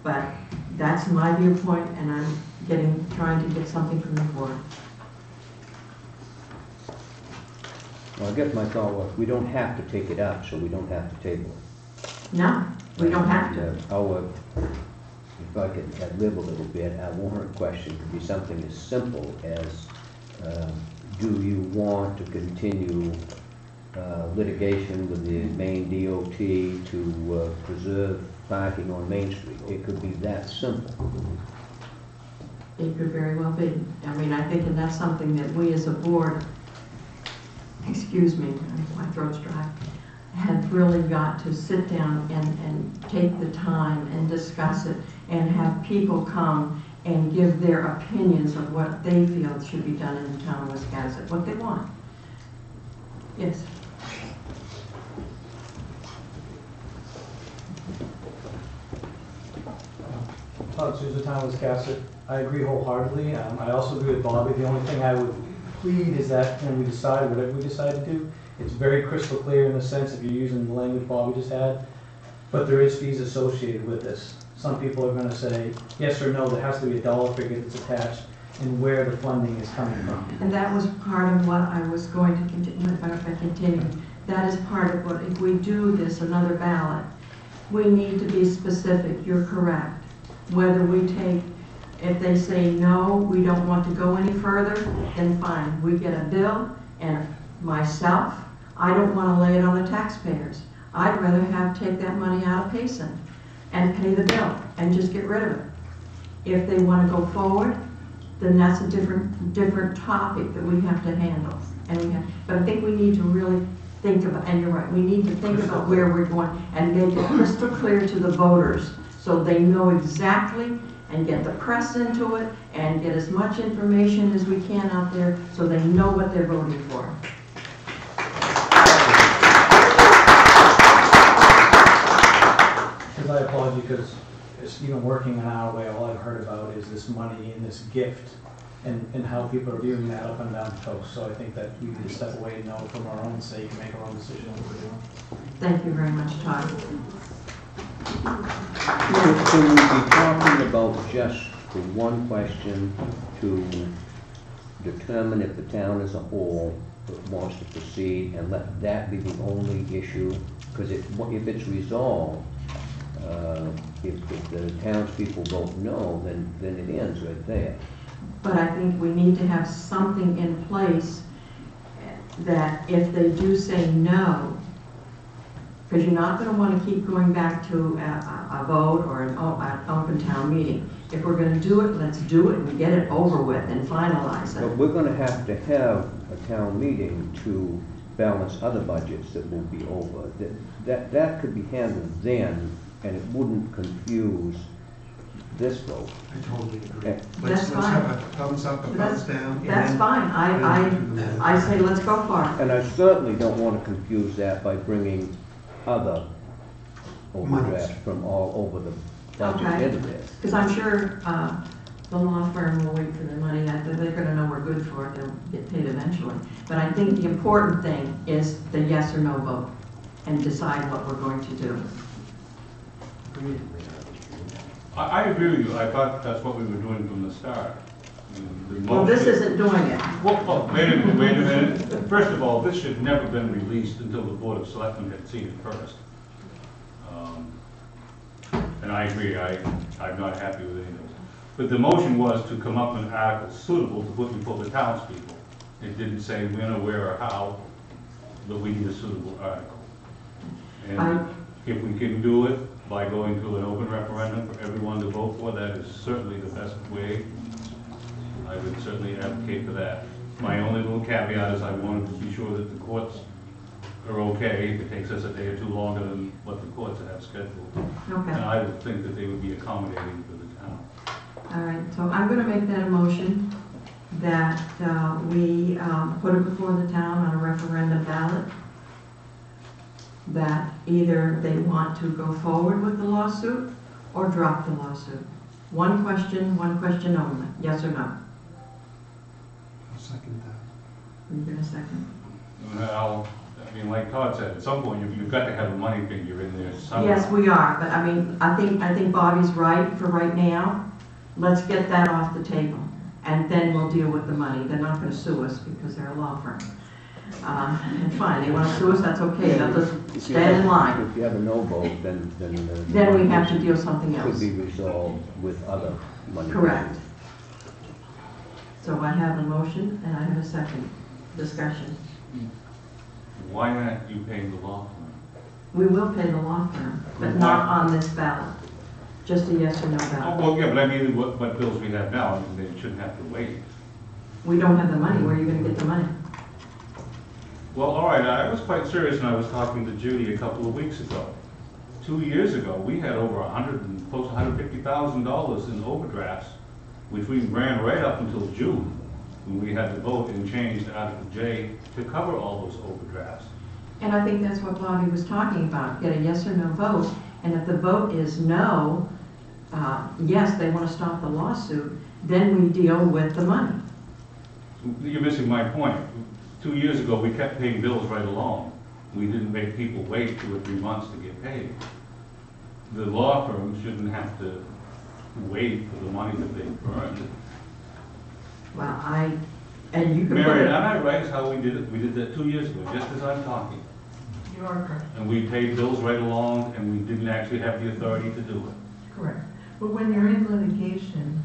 But that's my viewpoint, and I'm trying to get something from the board. Well, I guess my thought was, we don't have to take it up, so we don't have to table it. No, we don't have to. if I could ad-lib a little bit, our warrant question could be something as simple as, do you want to continue litigation with the Maine DOT to preserve parking on Main Street? It could be that simple. It could very well be. I mean, I think that's something that we as a board, excuse me, my throat's dry, have really got to sit down and take the time and discuss it and have people come and give their opinions of what they feel should be done in the town of Wiscasset, what they want. Yes. Todd Souza, town of Wiscasset. I agree wholeheartedly. I also agree with Bobby. The only thing I would plead is that when we decide, whatever we decide to do, it's very crystal clear in the sense if you're using the language Bobby just had, but there is fees associated with this. Some people are going to say yes or no, there has to be a dollar figure that's attached and where the funding is coming from. And that was part of what I was going to continue, if I continue. That is part of what, if we do this, another ballot, we need to be specific, you're correct. Whether we take, if they say no, we don't want to go any further, then fine. We get a bill, and myself, I don't want to lay it on the taxpayers. I'd rather take that money out of Payson and pay the bill and just get rid of it. If they want to go forward, then that's a different topic that we have to handle. But I think we need to really think about, and you're right, we need to think about where we're going and make it crystal clear to the voters so they know exactly, and get the press into it and get as much information as we can out there so they know what they're voting for. Because I apologize, because even working an hour away, all I've heard about is this money and this gift and how people are viewing that up and down the coast. So I think that we need to step away and know from our own sake and make our own decision what we're doing. Thank you very much, Todd. Can we be talking about just the one question to determine if the town as a whole wants to proceed and let that be the only issue? Because if it's resolved, if the townspeople vote no, then it ends right there. But I think we need to have something in place that if they do say no, because you're not going to want to keep going back to a vote or an open town meeting. If we're going to do it, let's do it and get it over with and finalize it. But we're going to have a town meeting to balance other budgets that will be over. That could be handled then, and it wouldn't confuse this vote. I totally agree. That's Let's fine. have a thumbs up, a thumbs down. That's fine. I say let's go for it. And I certainly don't want to confuse that by bringing other overdrafts from all over the budget into this. Because I'm sure the law firm will wait for their money. They're going to know we're good for it. They'll get paid eventually. But I think the important thing is the yes or no vote and decide what we're going to do. I agree with you. I thought that's what we were doing from the start. Well, this isn't doing it. Well, wait a minute. First of all, this should have never been released until the Board of Selectmen had seen it first. And I agree, I'm not happy with any of those. But the motion was to come up with an article suitable to put before the townspeople. It didn't say when or where or how, but we need a suitable article. And if we can do it by going to an open referendum for everyone to vote for, that is certainly the best way. I would certainly advocate for that. My only little caveat is I wanted to be sure that the courts are okay if it takes us a day or two longer than what the courts have scheduled. Okay. And I would think that they would be accommodating for the town. All right, so I'm going to make that a motion that we put it before the town on a referendum ballot, that either they want to go forward with the lawsuit or drop the lawsuit. One question only, yes or no? I'll second that. Are you going to second? Well, I mean, like Todd said, at some point you've got to have a money figure in there somewhere. Yes, we are, but I mean, I think Bobby's right for right now. Let's get that off the table, and then we'll deal with the money. They're not going to sue us because they're a law firm. And fine, they want to sue us, that's okay, they'll just stand in line. If you have a no vote, then. Then we have to deal something Could else. be resolved with other money. Correct. So I have a motion and I have a second discussion. Why aren't you paying the law firm? We will pay the law firm, but not on this ballot. Just a yes or no Oh, ballot. well, yeah, but I mean, what bills we have now, I mean, they shouldn't have to wait. We don't have the money, where are you gonna get the money? Well, all right, I was quite serious when I was talking to Judy a couple of weeks ago. 2 years ago, we had over close to $150,000 in overdrafts, which we ran right up until June, when we had to vote and changed Article J to cover all those overdrafts. And I think that's what Bobby was talking about, get a yes or no vote, and if the vote is no, yes, they want to stop the lawsuit, then we deal with the money. You're missing my point. 2 years ago, we kept paying bills right along. We didn't make people wait 2 or 3 months to get paid. The law firm shouldn't have to wait for the money that they earned. Well, and you can put Mary, it. am I right, is how we did it? We did that 2 years ago, just as I'm talking. You are correct. And we paid bills right along, and we didn't actually have the authority to do it. Correct. But when you're in litigation,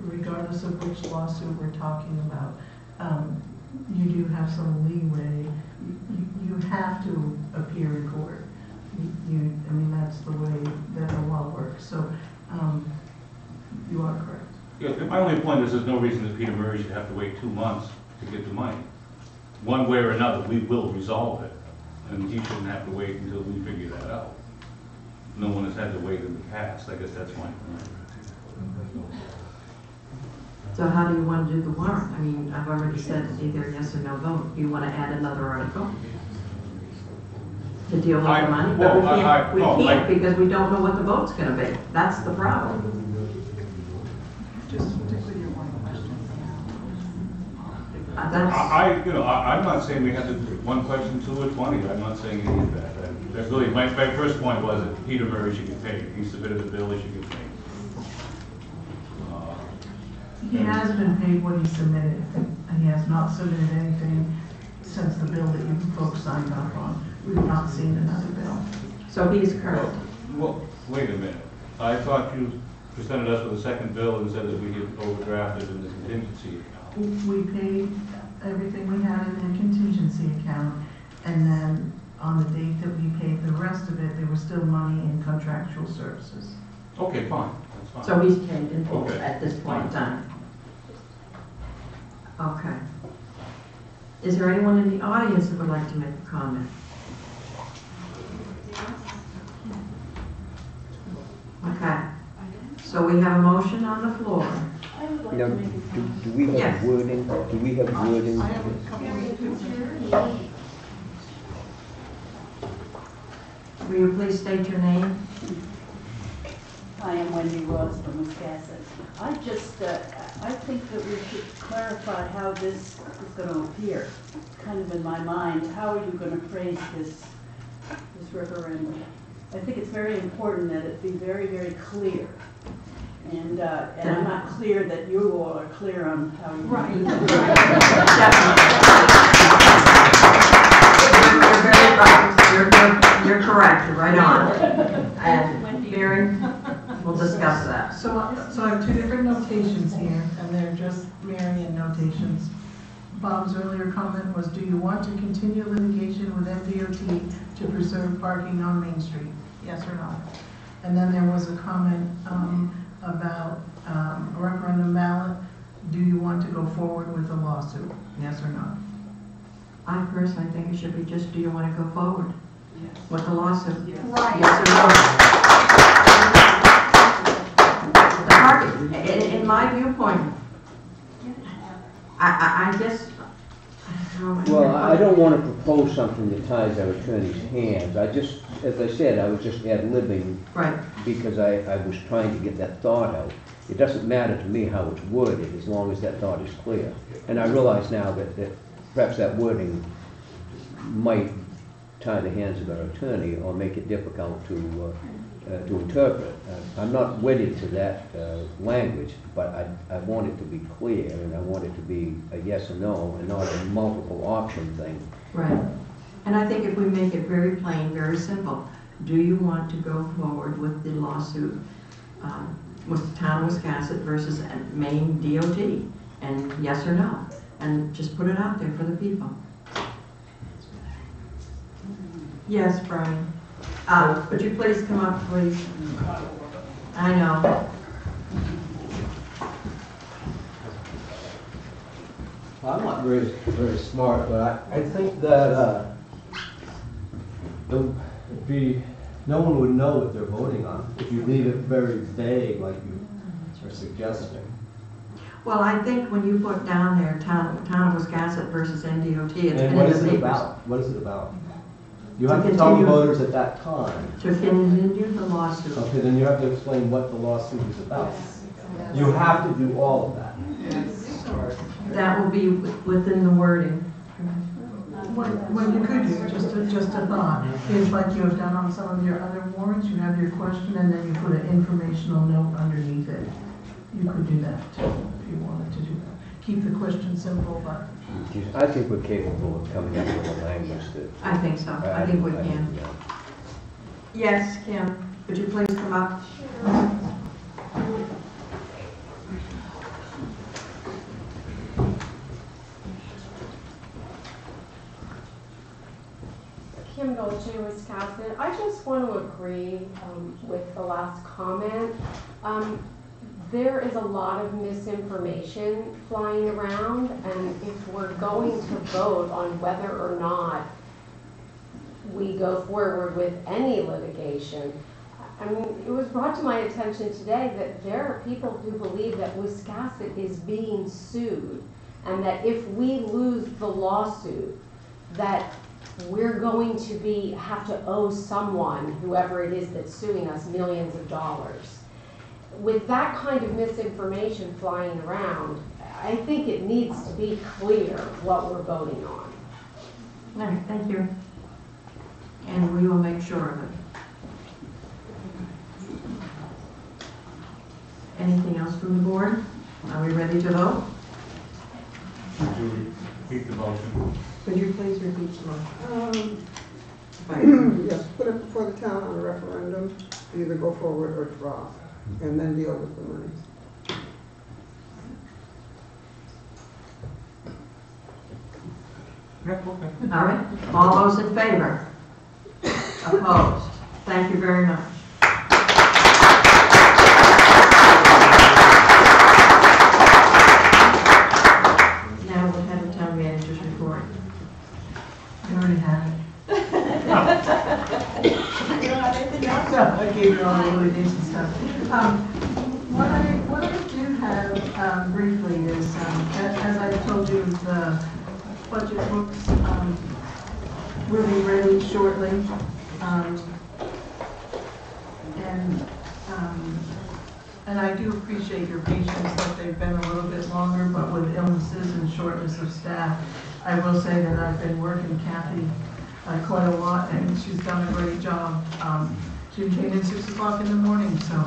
regardless of which lawsuit we're talking about, you do have some leeway. You have to appear in court. I mean, that's the way that the law works. So, you are correct. Yeah, my only point is there's no reason that Peter Murray should have to wait 2 months to get the money. One way or another, we will resolve it, and he shouldn't have to wait until we figure that out. No one has had to wait in the past. I guess that's my point. So how do you want to do the warrant? I mean, I've already said either yes or no vote. Do you want to add another article to deal with the money? But we can't because we don't know what the vote's going to be. That's the problem. Just stick with your one question. I'm not saying we have to do 1 question, 2 or 20. I'm not saying any of that. That really, my first point was that Peter Murray should get paid. He submitted the bill, he should get paid. He has been paid what he submitted, and he has not submitted anything since the bill that you folks signed off on. We've not seen another bill. So he's current. Well, wait a minute. I thought you presented us with a second bill and said that we get overdrafted in the contingency account. We paid everything we had in the contingency account, and then on the date that we paid the rest of it, there was still money in contractual services. Okay, fine. That's fine. So he's paid in full Okay. at this point in time. Okay. Is there anyone in the audience that would like to make a comment? Okay. So we have a motion on the floor. Now, do we Yes. have wording, do we have wording? I have a couple of things. Will you please state your name? Hi, I'm Wendy Ross from Wiscasset. I think that we should clarify how this is going to appear, kind of in my mind. How are you going to phrase this referendum? I think it's very important that it be very, very clear. And I'm not clear that you all are clear on how you want to do this. You're very right. You're correct. You're right on. And Mary, we'll discuss that. So I have 2 different notations here, and they're just Marion notations. Bob's earlier comment was, do you want to continue litigation with MDOT to preserve parking on Main Street? Yes or no? And then there was a comment about a referendum ballot. Do you want to go forward with a lawsuit? Yes or no? I personally think it should be just, do you want to go forward with the lawsuit? Right. Yes or no? The parking, in my viewpoint, I guess. Well, I don't want to propose something that ties our attorney's hands. As I said, I was just ad-libbing. Right. Because I was trying to get that thought out. It doesn't matter to me how it's worded, as long as that thought is clear. And I realize now that perhaps that wording might tie the hands of our attorney or make it difficult to interpret. I'm not wedded to that language, but I want it to be clear, and I want it to be a yes or no, and not a multiple option thing. Right. And I think if we make it very plain, very simple, do you want to go forward with the lawsuit with the town of Wiscasset versus Maine DOT? And yes or no? And just put it out there for the people. Yes, Brian. Would you please come up, please? I know. I'm not very smart, but I think that no one would know what they're voting on if you leave it very vague like you are suggesting. Well, I think when you put down there town of Wiscasset versus NDOT, it's And been what in is the it papers. about? What is it about? You To have to tell the continue- voters at that time. To continue the lawsuit. Okay, then you have to explain what the lawsuit is about. You have to do all of that. That will be within the wording. What you could do, just a thought, is like you have done on some of your other warrants, you have your question and then you put an informational note underneath it. You could do that too, if you wanted to do that. Keep the question simple, but. I think we're capable of coming up with a language that. I think so. I think we can. Yes, Kim, would you please come up? Kim Dolce, Wiscasset. I just want to agree with the last comment. There is a lot of misinformation flying around, and if we're going to vote on whether or not we go forward with any litigation, I mean, it was brought to my attention today that there are people who believe that Wiscasset is being sued, and that if we lose the lawsuit, that we're going to have to owe someone, whoever it is that's suing us, millions of dollars. With that kind of misinformation flying around, I think it needs to be clear what we're voting on. All right, thank you. And we will make sure of it. Anything else from the board? Are we ready to vote? Would you repeat the motion? Could you please repeat the motion? Yes, put it before the town on a referendum, either go forward or draw, and then deal with the money. All right, all those in favor? Opposed? Thank you very much. Now we'll have the town manager's report. You already had it. You don't have anything else? No, I gave you all the really decent stuff. What I do have briefly is, as I told you, the budget books will be ready shortly. And I do appreciate your patience that they've been a little bit longer, but with illnesses and shortness of staff, I will say that I've been working Kathy quite a lot, and she's done a great job. She came in 6 o'clock in the morning, so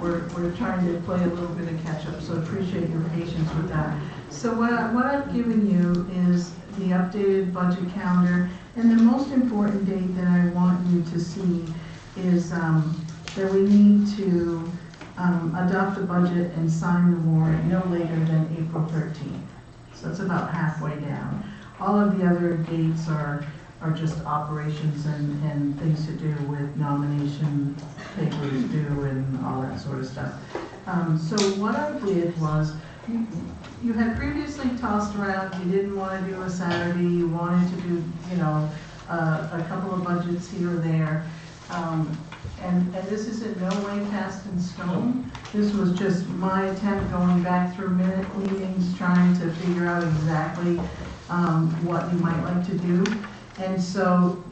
we're trying to play a little bit of catch up, so appreciate your patience with that. So what I've given you is the updated budget calendar, and the most important date that I want you to see is that we need to adopt the budget and sign the warrant no later than April 13th. So it's about halfway down. All of the other dates are just operations and things to do with nomination papers due and all that sort of stuff. So what I did was, you had previously tossed around, you didn't want to do a Saturday, you wanted to do, a couple of budgets here or there. And this is in no way cast in stone. This was just my attempt going back through minute meetings, trying to figure out exactly what you might like to do. And so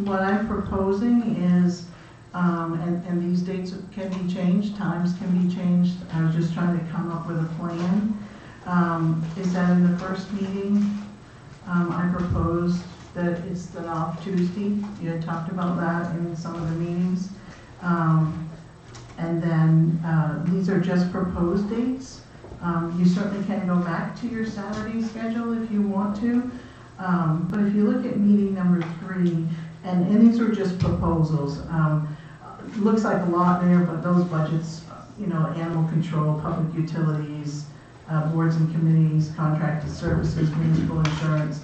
what I'm proposing is, and these dates can be changed, times can be changed. I was just trying to come up with a plan. Is that in the first meeting, I proposed that it's an off Tuesday. You had talked about that in some of the meetings. And then these are just proposed dates. You certainly can go back to your Saturday schedule if you want to. But if you look at meeting number 3, and these are just proposals, looks like a lot there, but those budgets, you know, animal control, public utilities, boards and committees, contracted services, municipal insurance,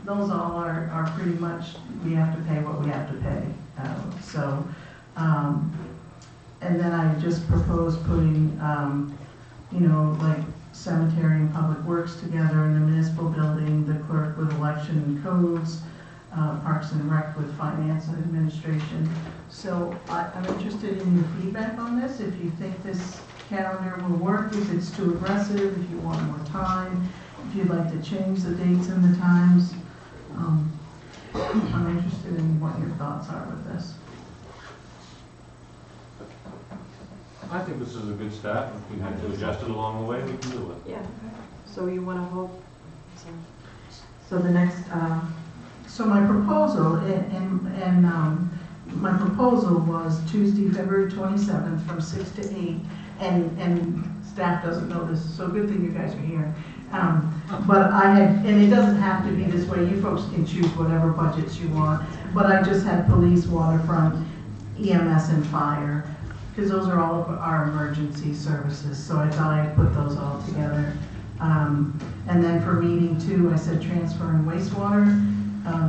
those all are pretty much, we have to pay what we have to pay. And then I just proposed putting, you know, like cemetery and public works together in the municipal building, the clerk with election and codes, Parks and Rec with finance and administration. So I'm interested in your feedback on this. If you think this calendar will work, if it's too aggressive, if you want more time, if you'd like to change the dates and the times. I'm interested in what your thoughts are with this. I think this is a good start. If we have to adjust it along the way, we can do it. Yeah. So you want to hold? So the next, So my proposal, my proposal was Tuesday, February 27th from 6 to 8, and staff doesn't know this, so good thing you guys are here. But I had, and it doesn't have to be this way, you folks can choose whatever budgets you want, but I just had police, waterfront, EMS, and fire, because those are all of our emergency services, so I thought I'd put those all together. And then for meeting 2, I said transfer and wastewater.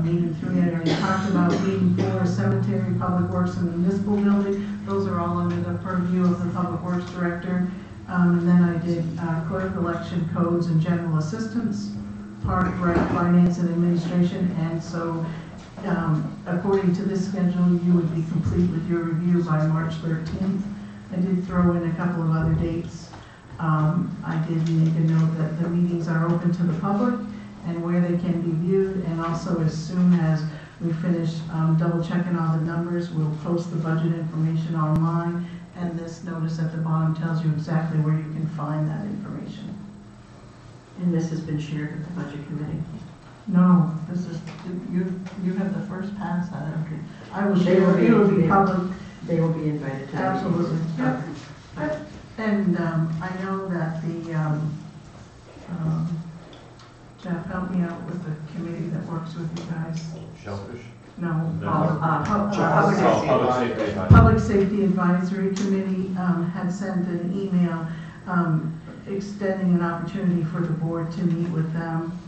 Meeting 3, I already talked about. Meeting 4, cemetery, public works, and municipal building. Those are all under the purview of the public works director. And then I did clerk, election, codes, and general assistance, park, rec, finance, and administration. And so, according to this schedule, you would be complete with your review by March 13th. I did throw in a couple of other dates. I did make a note that the meetings are open to the public and where they can be viewed, and also as soon as we finish double checking all the numbers, we'll post the budget information online, and this notice at the bottom tells you exactly where you can find that information. and this has been shared with the budget committee. No, this is, you have the first pass at it. I will They share, will be- it will be public. They will be invited to the Absolutely, meetings. yep. Okay. And I know that the, Jeff, help me out with the committee that works with you guys. Shellfish? No. No. Public safety. Public Safety Advisory Committee had sent an email extending an opportunity for the board to meet with them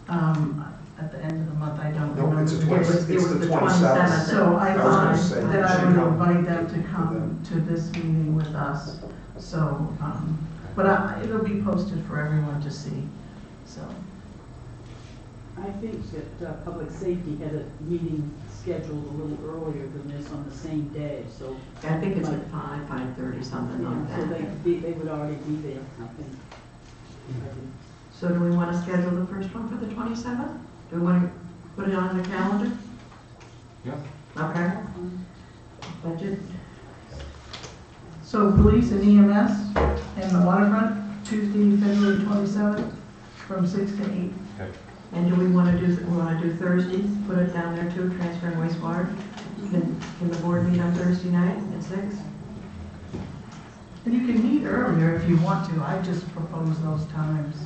at the end of the month. I don't No, remember. it's the the date. 20th. It was the 27th. 27th. So I I was thought gonna say, that I should would come. invite them to come to this meeting with us. So, but it'll be posted for everyone to see, so. I think that public safety had a meeting scheduled a little earlier than this on the same day, so. I think it's at 5:30, something like Yeah, so that. they would already be there, I think. So do we want to schedule the first one for the 27th? Do we want to put it on the calendar? Yeah. Okay. Budget, So police and EMS and the waterfront, Tuesday, February 27th, from 6 to 8. Okay. and do we want to do Thursdays? Put it down there too, transfer and wastewater? Can the board meet on Thursday night at 6? And you can meet earlier if you want to, I just propose those times.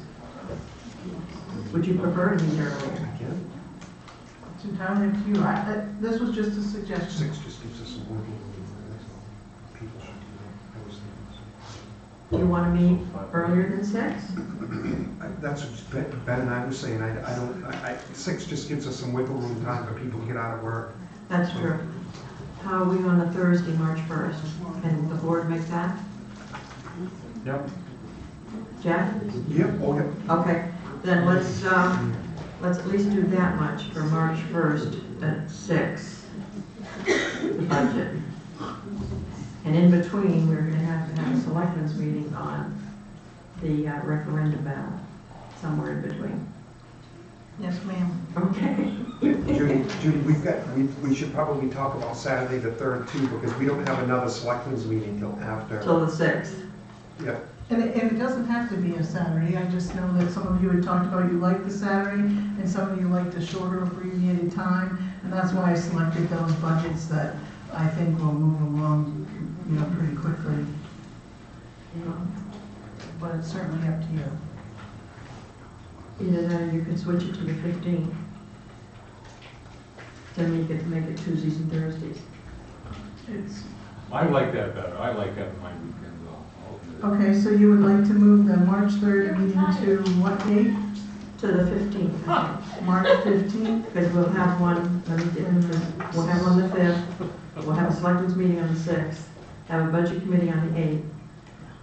Would you prefer to meet earlier? It's entirely up to you. This was just a suggestion. 6 just gives us some more people. That's all. People should do that. I was thinking Do you want to meet earlier than 6? That's what Ben and I were saying. I don't, 6 just gives us some wiggle room time for people to get out of work. That's true. How are we on a Thursday, March 1st? Can the board make that? Yep. Jeff? Yep, oh, yep. Okay, then let's at least do that much for March 1st at 6, the budget. And in between, we're gonna have to have a selectmen's meeting on the referendum ballot, somewhere in between. Yes, ma'am. Okay. Judy, we should probably talk about Saturday the 3rd too, because we don't have another selectmen's meeting till after. Till the 6th. Yep. And it doesn't have to be a Saturday. I just know that some of you had talked about you like the Saturday, and some of you like the shorter abbreviated time, and that's why I selected those budgets that I think will move along, pretty quickly. But it's certainly up to you. Either that or you can switch it to the 15th. Then you get to make it Tuesdays and Thursdays. I like that better. I like having my weekends off. Okay, so you would like to move the March 3rd meeting to what date? To the 15th. March 15th? Because we'll have one, we'll have on the 5th, we'll have a selectmen's meeting on the 6th, have a budget committee on the 8th.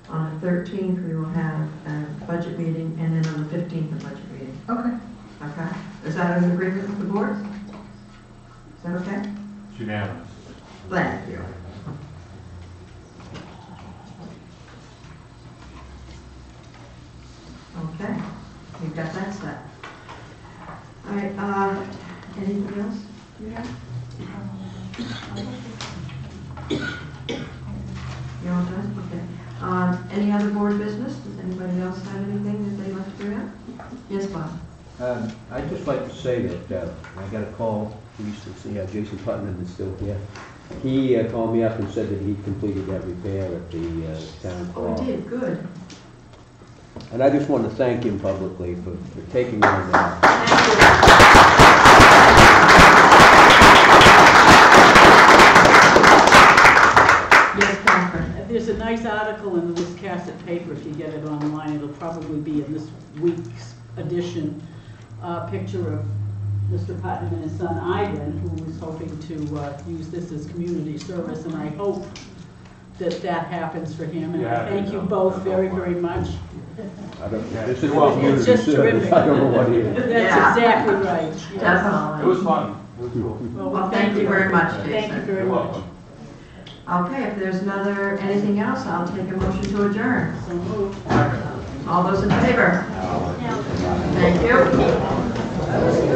On the 13th, we will have a budget meeting, and then on the 15th, a budget meeting. Okay. Okay? Is that an agreement with the board? Is that okay? It's unanimous. Thank you. Okay, we've got that set. All right, anything else you have? You're all done? Okay. Any other board business? Does anybody else have anything that they'd like to bring up? Yes, Bob? I'd just like to say that I got a call recently, Jason Putnam is still here. He called me up and said that he'd completed that repair at the town hall. Oh, he did, good. And I just want to thank him publicly for taking on that. Yes, Catherine. There's a nice article in the Wiscasset paper, if you get it online, it'll probably be in this week's edition. A picture of Mr. Putnam and his son Ivan, who was hoping to use this as community service, and I hope that that happens for him. And I thank you both very, very much. This is It's just terrific. I don't know what he is. That's exactly right. Yes. Definitely. It was fun. It was cool. Well, thank you very much, Jason. Thank you very You're much. welcome. Okay, if there's anything else, I'll take a motion to adjourn. So moved. All those in favor? Thank you. Thank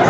you.